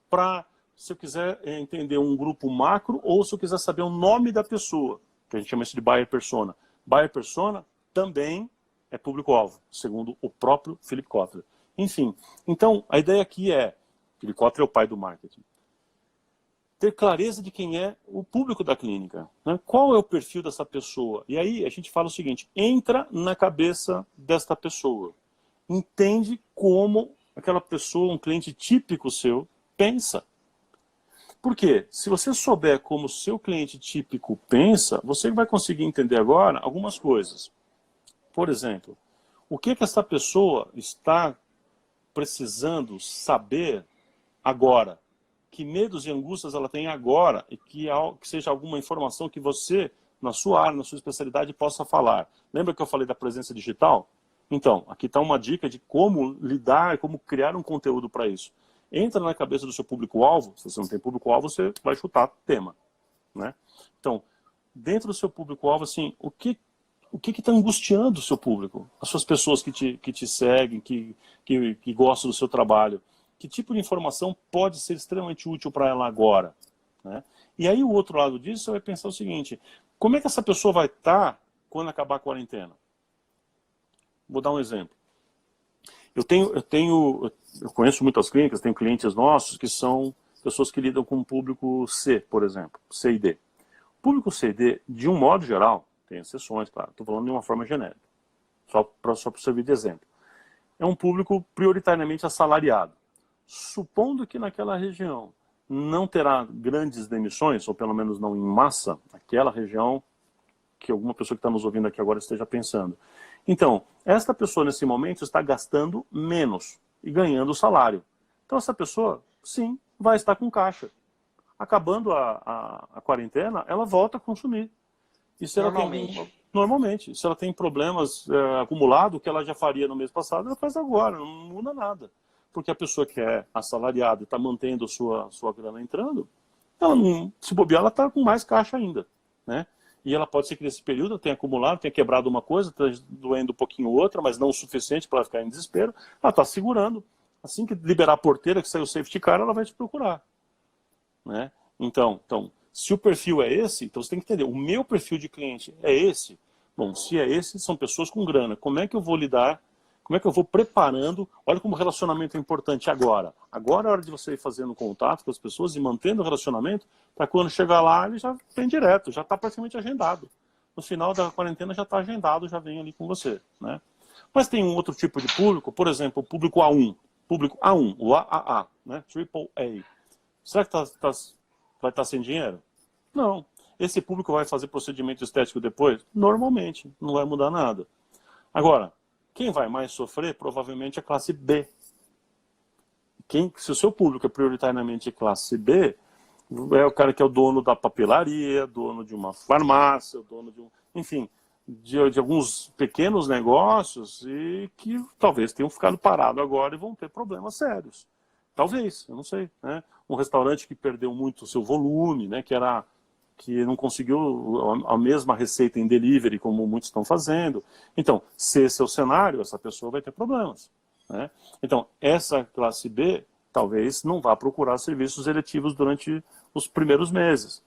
S2: para, se eu quiser entender um grupo macro, ou se eu quiser saber o nome da pessoa, que a gente chama isso de buyer persona. Buyer persona também é público-alvo, segundo o próprio Philip Kotler. Enfim, então a ideia aqui é, Philip Kotler é o pai do marketing, ter clareza de quem é o público da clínica, né? Qual é o perfil dessa pessoa. E aí a gente fala o seguinte, entra na cabeça desta pessoa, entende como aquela pessoa, um cliente típico seu, pensa. Por quê? Se você souber como o seu cliente típico pensa, você vai conseguir entender agora algumas coisas. Por exemplo, o que essa pessoa está precisando saber agora? Que medos e angústias ela tem agora e que seja alguma informação que você, na sua área, na sua especialidade, possa falar. Lembra que eu falei da presença digital? Então, aqui está uma dica de como lidar, como criar um conteúdo para isso. Entra na cabeça do seu público-alvo, se você não tem público-alvo, você vai chutar tema, né? Então, dentro do seu público-alvo, assim, o que está angustiando o seu público? As suas pessoas que te seguem, que gostam do seu trabalho. Que tipo de informação pode ser extremamente útil para ela agora, né? E aí o outro lado disso, você vai pensar o seguinte, como é que essa pessoa vai estar quando acabar a quarentena? Vou dar um exemplo. Eu conheço muitas clínicas, tenho clientes nossos que são pessoas que lidam com o público C, por exemplo, C e D. O público C e D, de um modo geral, tem exceções, claro, estou falando de uma forma genérica, só para servir de exemplo. É um público prioritariamente assalariado. Supondo que naquela região não terá grandes demissões, ou pelo menos não em massa, aquela região que alguma pessoa que está nos ouvindo aqui agora esteja pensando. Então, esta pessoa nesse momento está gastando menos e ganhando o salário. Então essa pessoa, sim, vai estar com caixa. Acabando a quarentena, ela volta a consumir. E se ela Normalmente, se ela tem problemas acumulados que ela já faria no mês passado, ela faz agora, não muda nada. Porque a pessoa que é assalariada e está mantendo a sua grana entrando, ela não, se bobear, ela está com mais caixa ainda, né? E ela pode ser que nesse período ela tenha acumulado, tenha quebrado uma coisa, está doendo um pouquinho outra, mas não o suficiente para ela ficar em desespero. Ela está segurando. Assim que liberar a porteira, que sair o safety car, ela vai te procurar, né? Então, se o perfil é esse, então você tem que entender, o meu perfil de cliente é esse. Bom, se é esse, são pessoas com grana. Como é que eu vou lidar? Como é que eu vou preparando? Olha como o relacionamento é importante agora. Agora é a hora de você ir fazendo contato com as pessoas e mantendo o relacionamento, para quando chegar lá, ele já vem direto, já está praticamente agendado. No final da quarentena já está agendado, já vem ali com você, né? Mas tem um outro tipo de público, por exemplo, o público A1. Público A1, o AAA, né? Triple A. Será que vai estar sem dinheiro? Não. Esse público vai fazer procedimento estético depois? Normalmente, não vai mudar nada. Agora, quem vai mais sofrer provavelmente é a classe B. Se o seu público é prioritariamente classe B, é o cara que é o dono da papelaria, dono de uma farmácia, dono de enfim, de alguns pequenos negócios e que talvez tenham ficado parados agora e vão ter problemas sérios. Talvez, eu não sei, né? Um restaurante que perdeu muito o seu volume, né? Que não conseguiu a mesma receita em delivery como muitos estão fazendo. Então, se esse é o cenário, essa pessoa vai ter problemas, né? Então, essa classe B talvez não vá procurar serviços eletivos durante os primeiros meses.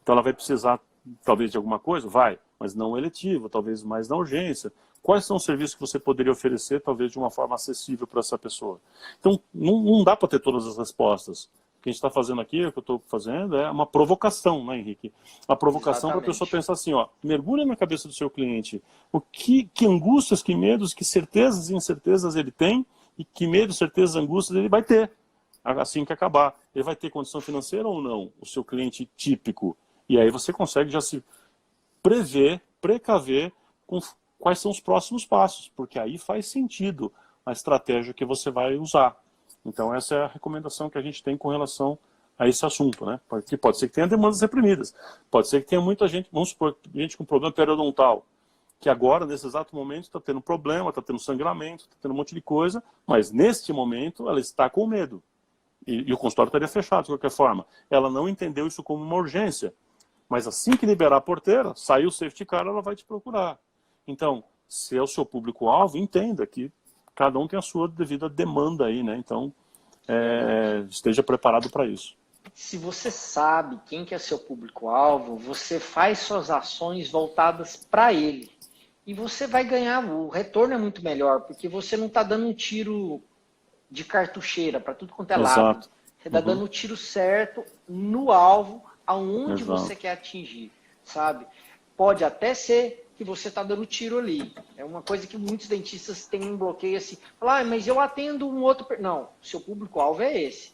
S2: Então, ela vai precisar, talvez, de alguma coisa? Vai, mas não eletivo, talvez mais na urgência. Quais são os serviços que você poderia oferecer, talvez, de uma forma acessível para essa pessoa? Então, não dá para ter todas as respostas. O que a gente está fazendo aqui, o que eu estou fazendo, é uma provocação, né, Henrique? Uma provocação para a pessoa pensar assim, ó, mergulha na cabeça do seu cliente. Que angústias, que medos, que certezas e incertezas ele tem e que medos, certezas e angústias ele vai ter assim que acabar. Ele vai ter condição financeira ou não, o seu cliente típico. E aí você consegue já se precaver com quais são os próximos passos, porque aí faz sentido a estratégia que você vai usar. Então essa é a recomendação que a gente tem com relação a esse assunto, né? Porque pode ser que tenha demandas reprimidas, pode ser que tenha muita gente, vamos supor, gente com problema periodontal, que agora, nesse exato momento, está tendo problema, está tendo sangramento, está tendo um monte de coisa, mas neste momento ela está com medo. E o consultório estaria fechado, de qualquer forma. Ela não entendeu isso como uma urgência. Mas assim que liberar a porteira, sair o safety car, ela vai te procurar. Então, se é o seu público-alvo, entenda que cada um tem a sua devida demanda aí, né? Então, esteja preparado para isso.
S1: Se você sabe quem que é seu público-alvo, você faz suas ações voltadas para ele. E você vai ganhar, o retorno é muito melhor, porque você não está dando um tiro de cartucheira para tudo quanto é lado. Você está dando o tiro certo no alvo, aonde você quer atingir, sabe? Pode até ser que você está dando tiro ali. É uma coisa que muitos dentistas têm um bloqueio assim. Falar, mas eu atendo um outro... Não, seu público-alvo é esse.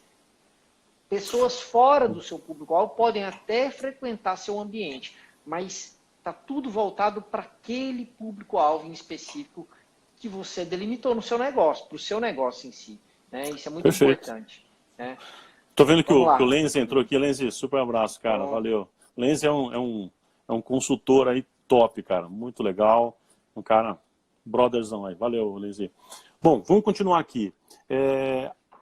S1: Pessoas fora do seu público-alvo podem até frequentar seu ambiente, mas está tudo voltado para aquele público-alvo em específico que você delimitou no seu negócio, para o seu negócio em si. Né? Isso é muito importante. Né?
S2: Tô vendo que o Lenzi entrou aqui. Lenzi, super abraço, cara. Valeu. Lenzi é um consultor aí top, cara. Muito legal. Um cara, brotherzão aí. Valeu, Lenzi. Bom, vamos continuar aqui.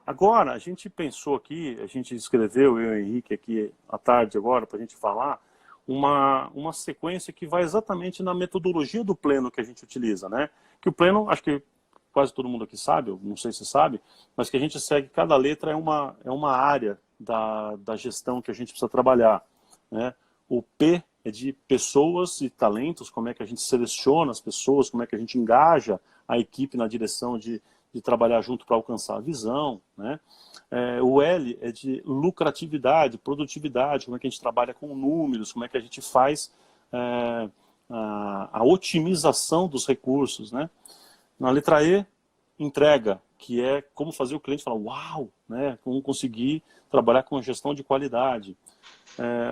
S2: Agora, a gente pensou aqui, a gente escreveu, eu e o Henrique aqui à tarde agora, para a gente falar, uma sequência que vai exatamente na metodologia do pleno que a gente utiliza, né? Que o pleno, acho que quase todo mundo aqui sabe, eu não sei se sabe, mas que a gente segue, cada letra é uma área da gestão que a gente precisa trabalhar, né? O P é de pessoas e talentos, como é que a gente seleciona as pessoas, como é que a gente engaja a equipe na direção de trabalhar junto para alcançar a visão, né? O L é de lucratividade, produtividade, como é que a gente trabalha com números, como é que a gente faz a otimização dos recursos, né? Na letra E, entrega, que é como fazer o cliente falar, uau, né? Como conseguir trabalhar com gestão de qualidade.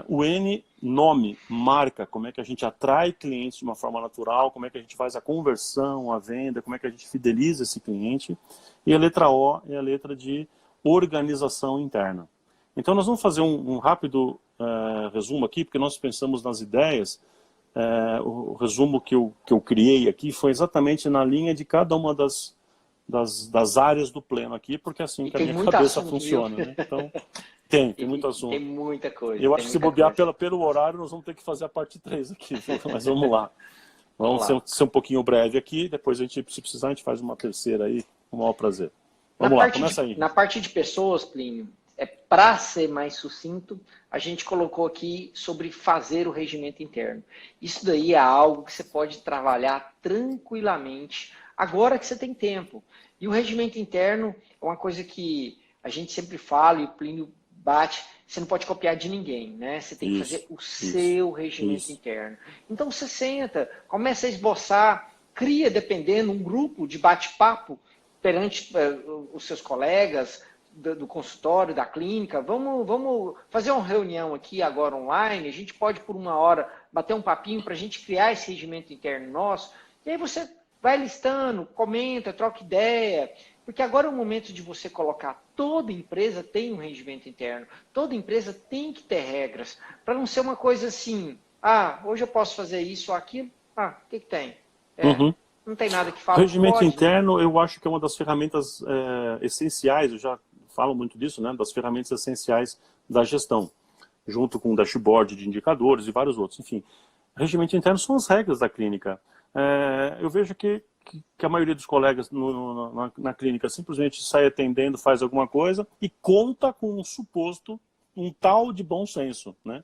S2: O N, nome, marca, como é que a gente atrai clientes de uma forma natural, como é que a gente faz a conversão, a venda, como é que a gente fideliza esse cliente. E a letra O é a letra de organização interna. Então nós vamos fazer um rápido resumo aqui, porque nós pensamos nas ideias o resumo que eu criei aqui foi exatamente na linha de cada uma das áreas do pleno aqui, porque é assim que a minha cabeça funciona, né? Então, tem muito assunto.
S1: Tem muita coisa.
S2: Eu acho que se bobear pelo horário, nós vamos ter que fazer a parte 3 aqui, mas vamos lá. Vamos ser um pouquinho breve aqui, depois a gente, se precisar, a gente faz uma terceira aí, com o maior prazer. Vamos lá, começa aí.
S1: Na parte de pessoas, Plínio, para ser mais sucinto, a gente colocou aqui sobre fazer o regimento interno. Isso daí é algo que você pode trabalhar tranquilamente, agora que você tem tempo. E o regimento interno é uma coisa que a gente sempre fala, e o Plínio bate, você não pode copiar de ninguém, né? Você tem que fazer o seu regimento interno. Então você senta, começa a esboçar, cria, dependendo, um grupo de bate-papo perante os seus colegas do consultório, da clínica. Vamos fazer uma reunião aqui agora online, a gente pode por 1 hora bater um papinho para a gente criar esse regimento interno nosso. E aí você vai listando, comenta, troca ideia, porque agora é o momento de você colocar, toda empresa tem um regimento interno, toda empresa tem que ter regras, para não ser uma coisa assim, hoje eu posso fazer isso ou aquilo, o que tem? Não tem nada que fala.
S2: O regimento interno, eu acho que é uma das ferramentas essenciais, eu já falo muito disso, né, das ferramentas essenciais da gestão, junto com o dashboard de indicadores e vários outros, enfim. Regimento interno são as regras da clínica. Eu vejo que a maioria dos colegas na clínica simplesmente sai atendendo, faz alguma coisa e conta com um tal de bom senso, né?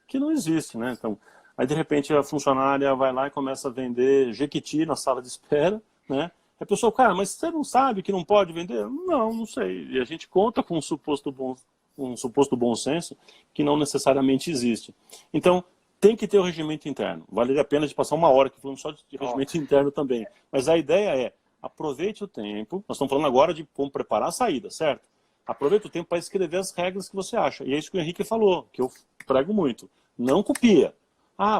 S2: Que não existe, né? Então, aí de repente a funcionária vai lá e começa a vender Jequiti na sala de espera, né? A pessoa, cara, mas você não sabe que não pode vender? Não sei. E a gente conta com um suposto bom senso que não necessariamente existe. Então, tem que ter o regimento interno. Vale a pena de passar 1 hora aqui falando só de regimento interno também. Mas a ideia é, aproveite o tempo, nós estamos falando agora de como preparar a saída, certo? Aproveite o tempo para escrever as regras que você acha. E é isso que o Henrique falou, que eu prego muito. Não copia.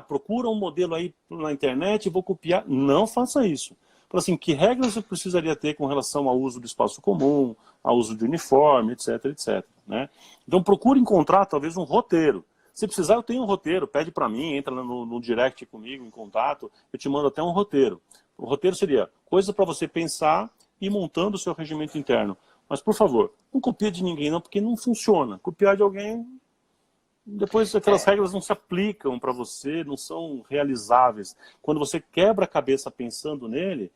S2: Procura um modelo aí na internet e vou copiar. Não faça isso. Fala assim, que regras você precisaria ter com relação ao uso do espaço comum, ao uso de uniforme, etc, etc. Né? Então procure encontrar talvez um roteiro. Se precisar, eu tenho um roteiro, pede para mim, entra no direct comigo, em contato, eu te mando até um roteiro. O roteiro seria coisa para você pensar e ir montando o seu regimento interno. Mas, por favor, não copia de ninguém não, porque não funciona. Copiar de alguém, depois aquelas regras não se aplicam para você, não são realizáveis. Quando você quebra a cabeça pensando nele,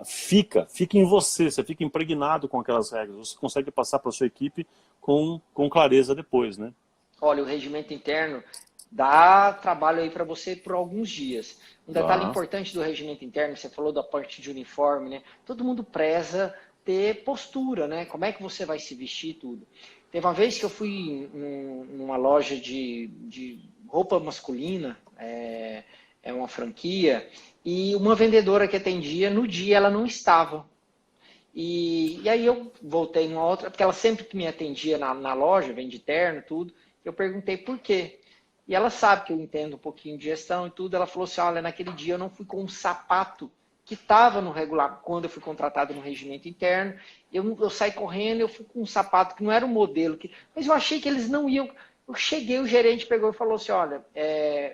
S2: fica em você fica impregnado com aquelas regras. Você consegue passar para a sua equipe com clareza depois, né?
S1: Olha, o regimento interno dá trabalho aí para você por alguns dias. Um detalhe importante do regimento interno, você falou da parte de uniforme, né? Todo mundo preza ter postura, né? Como é que você vai se vestir e tudo. Teve uma vez que eu fui numa loja de roupa masculina, é uma franquia, e uma vendedora que atendia, no dia ela não estava. E aí eu voltei numa outra, porque ela sempre que me atendia na loja, vende terno, tudo, eu perguntei por quê. E ela sabe que eu entendo um pouquinho de gestão e tudo. Ela falou assim, olha, naquele dia eu não fui com um sapato que estava no regular, quando eu fui contratado no regimento interno. Eu saí correndo, eu fui com um sapato que não era o modelo. Mas eu achei que eles não iam. Eu cheguei, o gerente pegou e falou assim, olha,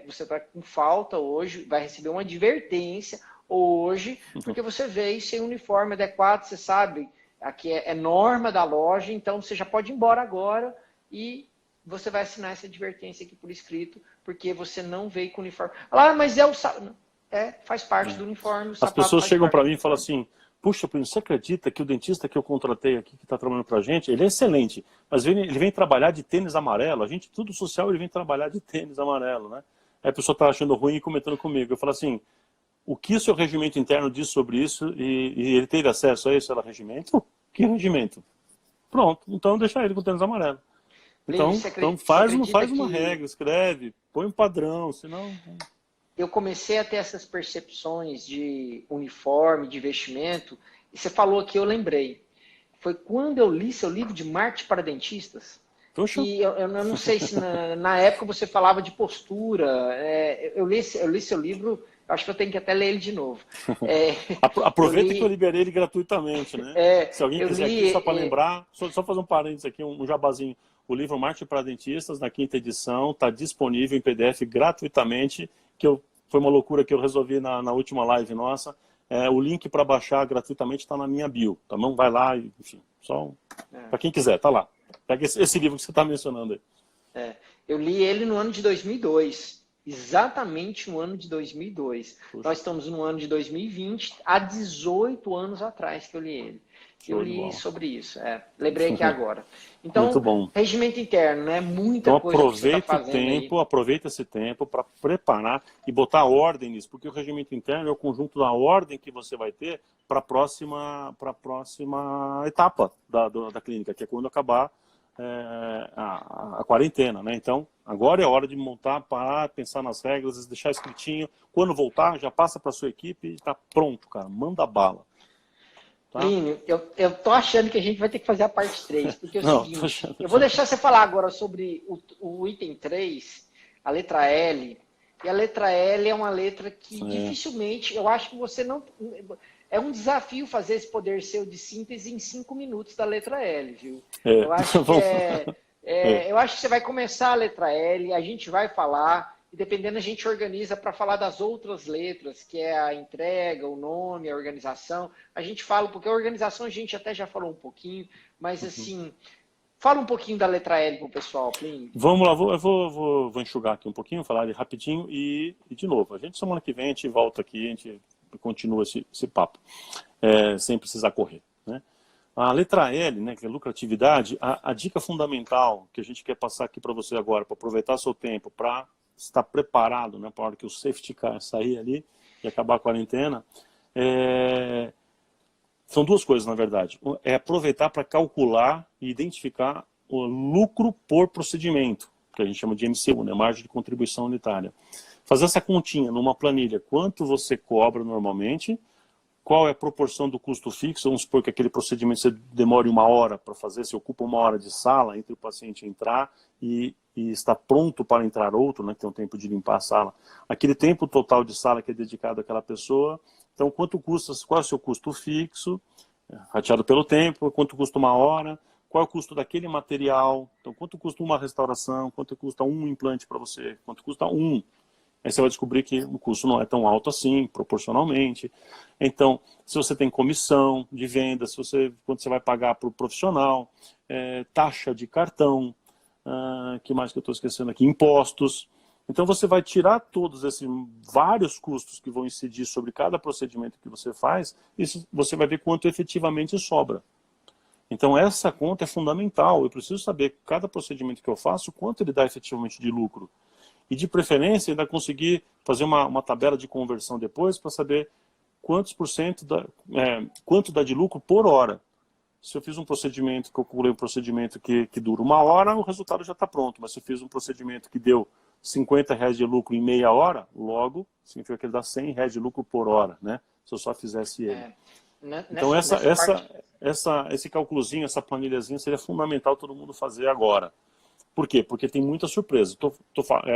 S1: você está com falta hoje, vai receber uma advertência hoje, porque você veio sem uniforme adequado, você sabe, aqui é norma da loja, então você já pode ir embora agora e você vai assinar essa advertência aqui por escrito, porque você não veio com uniforme. Mas é o sapato. Faz parte do uniforme.
S2: As pessoas chegam para mim e falam assim, puxa, você acredita que o dentista que eu contratei aqui, que está trabalhando para a gente, ele é excelente, mas ele vem trabalhar de tênis amarelo, a gente, tudo social, ele vem trabalhar de tênis amarelo, né? Aí a pessoa está achando ruim e comentando comigo. Eu falo assim, o que o seu regimento interno diz sobre isso e ele teve acesso a isso? Ela, regimento? Que regimento? Pronto, então deixa ele com tênis amarelo. Então faz uma regra, escreve, põe um padrão, senão...
S1: Eu comecei a ter essas percepções de uniforme, de vestimento, e você falou aqui, eu lembrei. Foi quando eu li seu livro de marketing para dentistas.
S2: Puxa.
S1: E eu não sei se na época você falava de postura. Eu li seu livro, acho que eu tenho que até ler ele de novo.
S2: Aproveita que eu liberei ele gratuitamente, né? Se alguém quiser aqui, só para lembrar, só fazer um parênteses aqui, um jabazinho. O livro Marketing para Dentistas, na 5ª edição, está disponível em PDF gratuitamente. foi uma loucura que eu resolvi na última live nossa. O link para baixar gratuitamente está na minha bio, tá bom? Vai lá, enfim, só para quem quiser, tá lá. Pega esse livro que você está mencionando aí.
S1: Eu li ele no ano de 2002, exatamente no ano de 2002. Puxa. Nós estamos no ano de 2020, há 18 anos atrás que eu li ele. Eu li sobre isso, lembrei aqui agora. Então,
S2: muito bom.
S1: Regimento interno, né? Muita coisa que você está fazendo aí.
S2: Aproveita esse tempo para preparar e botar ordem nisso, porque o regimento interno é o conjunto da ordem que você vai ter para a próxima etapa da clínica, que é quando acabar a quarentena, né? Então, agora é a hora de montar, parar, pensar nas regras, deixar escritinho. Quando voltar, já passa para a sua equipe e está pronto, cara. Manda bala. Tá?
S1: Plínio, eu tô achando que a gente vai ter que fazer a parte 3, porque é o seguinte, eu vou deixar você falar agora sobre o item 3, a letra L, e a letra L é uma letra que dificilmente, eu acho que você não... É um desafio fazer esse poder seu de síntese em 5 minutos da letra L, viu? Eu acho que eu acho que você vai começar a letra L, a gente vai falar... E dependendo, a gente organiza para falar das outras letras, que é a entrega, o nome, a organização. A gente fala, porque a organização a gente até já falou um pouquinho, mas assim, fala um pouquinho da letra L para o pessoal, Plínio.
S2: Vamos lá, eu vou enxugar aqui um pouquinho, falar ali rapidinho e de novo. A gente, semana que vem, a gente volta aqui, a gente continua esse papo, sem precisar correr, né? A letra L, né, que é lucratividade, a dica fundamental que a gente quer passar aqui para você agora, para aproveitar seu tempo, para estar preparado, né, para a hora que o safety car sair ali e acabar a quarentena, são duas coisas, na verdade. É aproveitar para calcular e identificar o lucro por procedimento, que a gente chama de MCU, né, margem de contribuição unitária. Fazer essa continha numa planilha, quanto você cobra normalmente, qual é a proporção do custo fixo, vamos supor que aquele procedimento você demore 1 hora para fazer, você ocupa 1 hora de sala entre o paciente entrar e está pronto para entrar outro, né, que tem um tempo de limpar a sala. Aquele tempo total de sala que é dedicado àquela pessoa, então quanto custa, qual é o seu custo fixo, rateado pelo tempo, quanto custa 1 hora, qual é o custo daquele material, então quanto custa uma restauração, quanto custa um implante para você, quanto custa um. Aí você vai descobrir que o custo não é tão alto assim, proporcionalmente. Então, se você tem comissão de venda, quanto você vai pagar para o profissional, taxa de cartão, que mais que eu estou esquecendo aqui? Impostos. Então, você vai tirar todos esses vários custos que vão incidir sobre cada procedimento que você faz, e você vai ver quanto efetivamente sobra. Então, essa conta é fundamental. Eu preciso saber, cada procedimento que eu faço, quanto ele dá efetivamente de lucro. E, de preferência, ainda conseguir fazer uma tabela de conversão depois para saber quantos por cento quanto dá de lucro por hora. Se eu fiz um procedimento, que eu calculei um procedimento que dura 1 hora, o resultado já está pronto. Mas se eu fiz um procedimento que deu R$50 de lucro em meia hora, logo, significa que ele dá R$100 de lucro por hora, né? Se eu só fizesse ele. Então, esse calculozinho, essa planilhazinha seria fundamental todo mundo fazer agora. Por quê? Porque tem muita surpresa.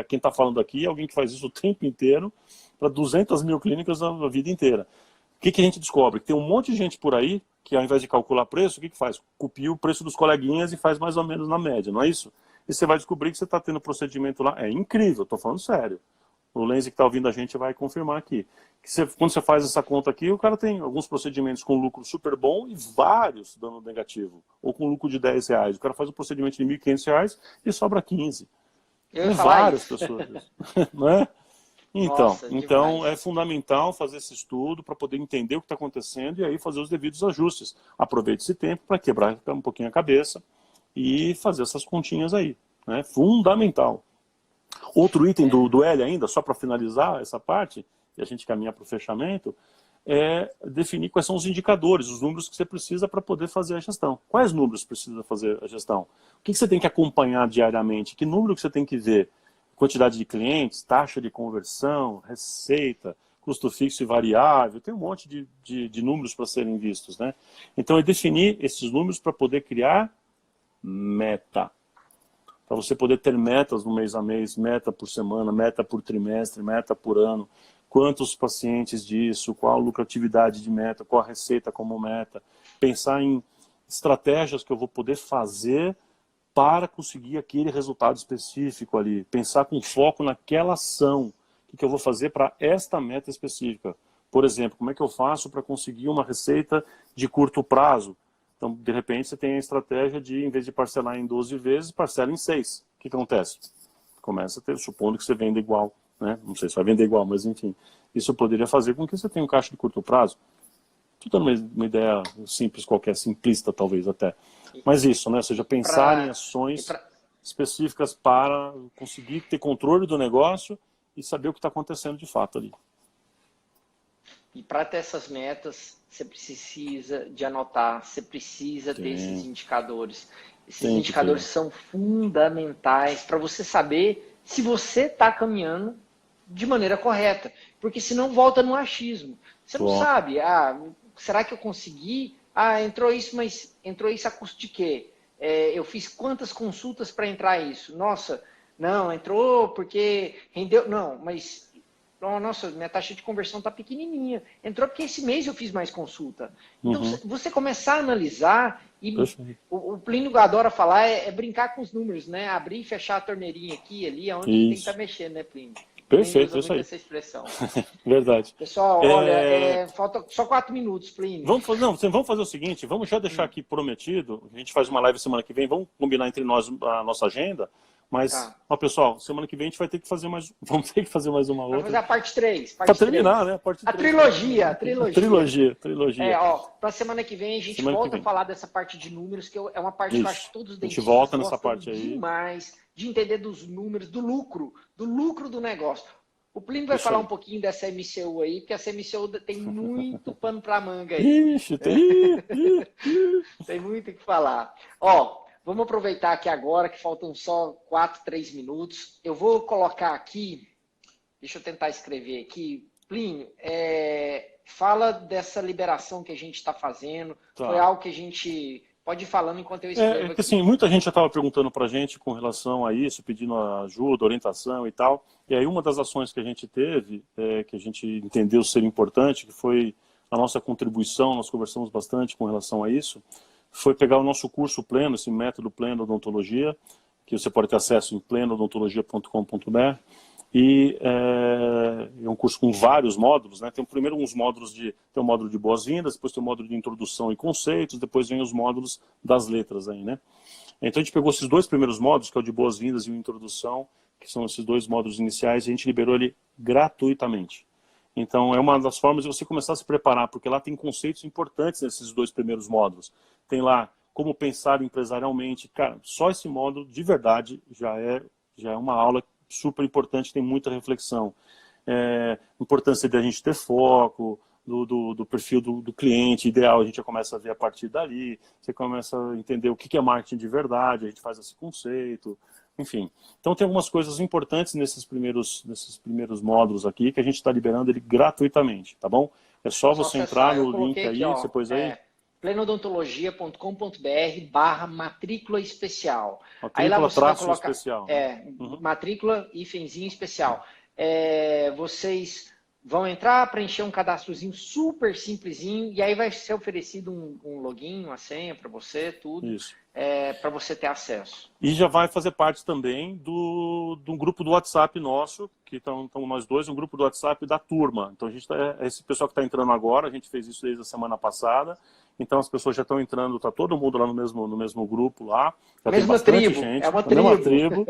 S2: Quem está falando aqui é alguém que faz isso o tempo inteiro para 200 mil clínicas a vida inteira. O que a gente descobre? Que tem um monte de gente por aí que, ao invés de calcular preço, o que faz? Copia o preço dos coleguinhas e faz mais ou menos na média, não é isso? E você vai descobrir que você está tendo procedimento lá. É incrível, estou falando sério. O Lenzi que está ouvindo a gente vai confirmar aqui. Quando você faz essa conta aqui, o cara tem alguns procedimentos com lucro super bom e vários dando negativo. Ou com lucro de R$10. O cara faz um procedimento de R$1.500 e sobra 15. Tem várias pessoas. Não é? Então é fundamental fazer esse estudo para poder entender o que está acontecendo e aí fazer os devidos ajustes. Aproveite esse tempo para quebrar um pouquinho a cabeça e fazer essas continhas aí. Né? Fundamental. Outro item do L ainda, só para finalizar essa parte, e a gente caminhar para o fechamento, é definir quais são os indicadores, os números que você precisa para poder fazer a gestão. Quais números precisa fazer a gestão? O que você tem que acompanhar diariamente? Que número que você tem que ver? Quantidade de clientes, taxa de conversão, receita, custo fixo e variável, tem um monte de números para serem vistos, né? Então é definir esses números para poder criar meta. Para você poder ter metas no mês a mês, meta por semana, meta por trimestre, meta por ano. Quantos pacientes disso, qual a lucratividade de meta, qual a receita como meta. Pensar em estratégias que eu vou poder fazer para conseguir aquele resultado específico ali. Pensar com foco naquela ação. O que eu vou fazer para esta meta específica. Por exemplo, como é que eu faço para conseguir uma receita de curto prazo? Então, de repente, você tem a estratégia de, em vez de parcelar em 12 vezes, parcela em 6. O que acontece? Começa a ter, supondo que você venda igual, né? Não sei se vai vender igual, mas enfim. Isso poderia fazer com que você tenha um caixa de curto prazo. Estou dando uma ideia simples qualquer, simplista talvez até. Mas isso, né? Ou seja, pensar em ações específicas para conseguir ter controle do negócio e saber o que está acontecendo de fato ali.
S1: E para ter essas metas, você precisa de anotar, você precisa ter esses indicadores. Esses indicadores são fundamentais para você saber se você está caminhando de maneira correta. Porque senão volta no achismo. Você não sabe, será que eu consegui? Entrou isso, mas entrou isso a custo de quê? Eu fiz quantas consultas para entrar isso? Nossa, não, entrou porque rendeu. Não, mas nossa, minha taxa de conversão está pequenininha. Entrou porque esse mês eu fiz mais consulta. Então, você começar a analisar, e o Plínio adora falar, é brincar com os números, né? Abrir e fechar a torneirinha aqui, ali, é onde tem que estar mexendo, né, Plínio?
S2: Perfeito, isso aí.
S1: Essa expressão.
S2: Verdade.
S1: Pessoal, olha, falta só 4 minutos, Plínio.
S2: Vamos fazer o seguinte, vamos já deixar aqui prometido, a gente faz uma live semana que vem, vamos combinar entre nós a nossa agenda, mas, pessoal, semana que vem a gente vai ter que fazer vamos ter que fazer mais uma outra.
S1: Vamos fazer a parte 3.
S2: Para terminar, né?
S1: A trilogia.
S2: Trilogia.
S1: Para semana que vem a gente volta a falar dessa parte de números, que é uma parte que eu acho que todos os dentistas
S2: a gente volta nessa parte aí.
S1: Demais de entender dos números, do lucro do negócio. O Plínio vai falar um pouquinho dessa MCU aí, porque essa MCU tem muito pano para manga aí.
S2: Ixi, tem.
S1: Tem muito o que falar. Vamos aproveitar aqui agora, que faltam só 4, 3 minutos. Eu vou colocar aqui, deixa eu tentar escrever aqui. Plínio, fala dessa liberação que a gente está fazendo. Foi algo que a gente... Pode ir falando enquanto eu escrevo aqui.
S2: Assim, muita gente já estava perguntando para a gente com relação a isso, pedindo ajuda, orientação e tal. E aí uma das ações que a gente teve, que a gente entendeu ser importante, que foi a nossa contribuição, nós conversamos bastante com relação a isso, foi pegar o nosso curso pleno, esse método pleno odontologia, que você pode ter acesso em plenodontologia.com.br. E é um curso com vários módulos, né? Tem primeiro uns módulos tem o módulo de boas-vindas, depois tem o módulo de introdução e conceitos, depois vem os módulos das letras aí, né? Então a gente pegou esses 2 primeiros módulos, que é o de boas-vindas e o introdução, que são esses 2 módulos iniciais, e a gente liberou ele gratuitamente. Então é uma das formas de você começar a se preparar, porque lá tem conceitos importantes nesses 2 primeiros módulos. Tem lá como pensar empresarialmente. Cara, só esse módulo, de verdade, já é uma aula super importante, tem muita reflexão. Importância de a gente ter foco, do perfil do cliente ideal, a gente já começa a ver a partir dali, você começa a entender o que é marketing de verdade, a gente faz esse conceito, enfim. Então tem algumas coisas importantes nesses primeiros módulos aqui, que a gente está liberando ele gratuitamente, tá bom? É só você entrar no link aí, você pôs aí.
S1: plenodontologia.com.br/matrícula especial.
S2: Aí lá você vai colocar especial,
S1: matrícula hífenzinho especial. Vocês vão entrar, preencher um cadastrozinho super simplesinho, e aí vai ser oferecido um login, uma senha para você, tudo, para você ter acesso.
S2: E já vai fazer parte também do grupo do WhatsApp nosso, que estão nós dois, um grupo do WhatsApp da turma. Então, esse pessoal que está entrando agora, a gente fez isso desde a semana passada, então as pessoas já estão entrando, está todo mundo lá no mesmo grupo lá. Já tem bastante
S1: tribo,
S2: gente,
S1: é uma tribo.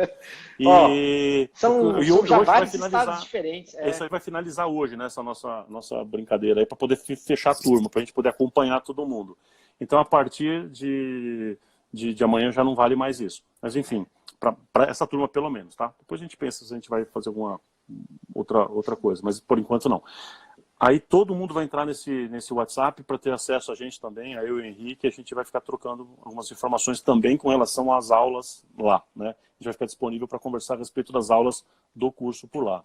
S2: E
S1: são já vários estados diferentes.
S2: Isso aí vai finalizar hoje, né, essa nossa brincadeira aí, para poder fechar a turma, para a gente poder acompanhar todo mundo. Então, a partir de amanhã já não vale mais isso. Mas, enfim, para essa turma pelo menos, tá? Depois a gente pensa se a gente vai fazer alguma outra coisa, mas por enquanto não. Aí todo mundo vai entrar nesse WhatsApp para ter acesso a gente também, a eu e o Henrique, a gente vai ficar trocando algumas informações também com relação às aulas lá, né? A gente vai ficar disponível para conversar a respeito das aulas do curso por lá.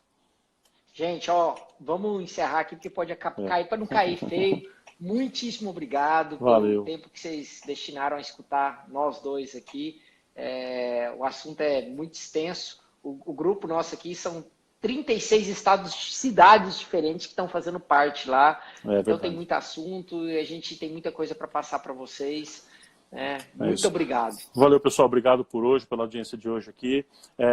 S1: Gente, vamos encerrar aqui, porque pode cair para não cair feio. Muitíssimo obrigado pelo tempo que vocês destinaram a escutar nós dois aqui. O assunto é muito extenso. O grupo nosso aqui são 36 cidades diferentes que estão fazendo parte lá. Então tem muito assunto e a gente tem muita coisa para passar para vocês. Muito obrigado.
S2: Valeu, pessoal. Obrigado por hoje, pela audiência de hoje aqui.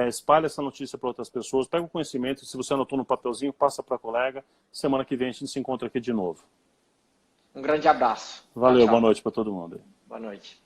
S2: Espalhe essa notícia para outras pessoas. Pega o conhecimento. Se você anotou no papelzinho, passa para a colega. Semana que vem a gente se encontra aqui de novo.
S1: Um grande abraço.
S2: Valeu,
S1: Tchau, tchau.
S2: boa noite para todo mundo.
S1: Boa noite.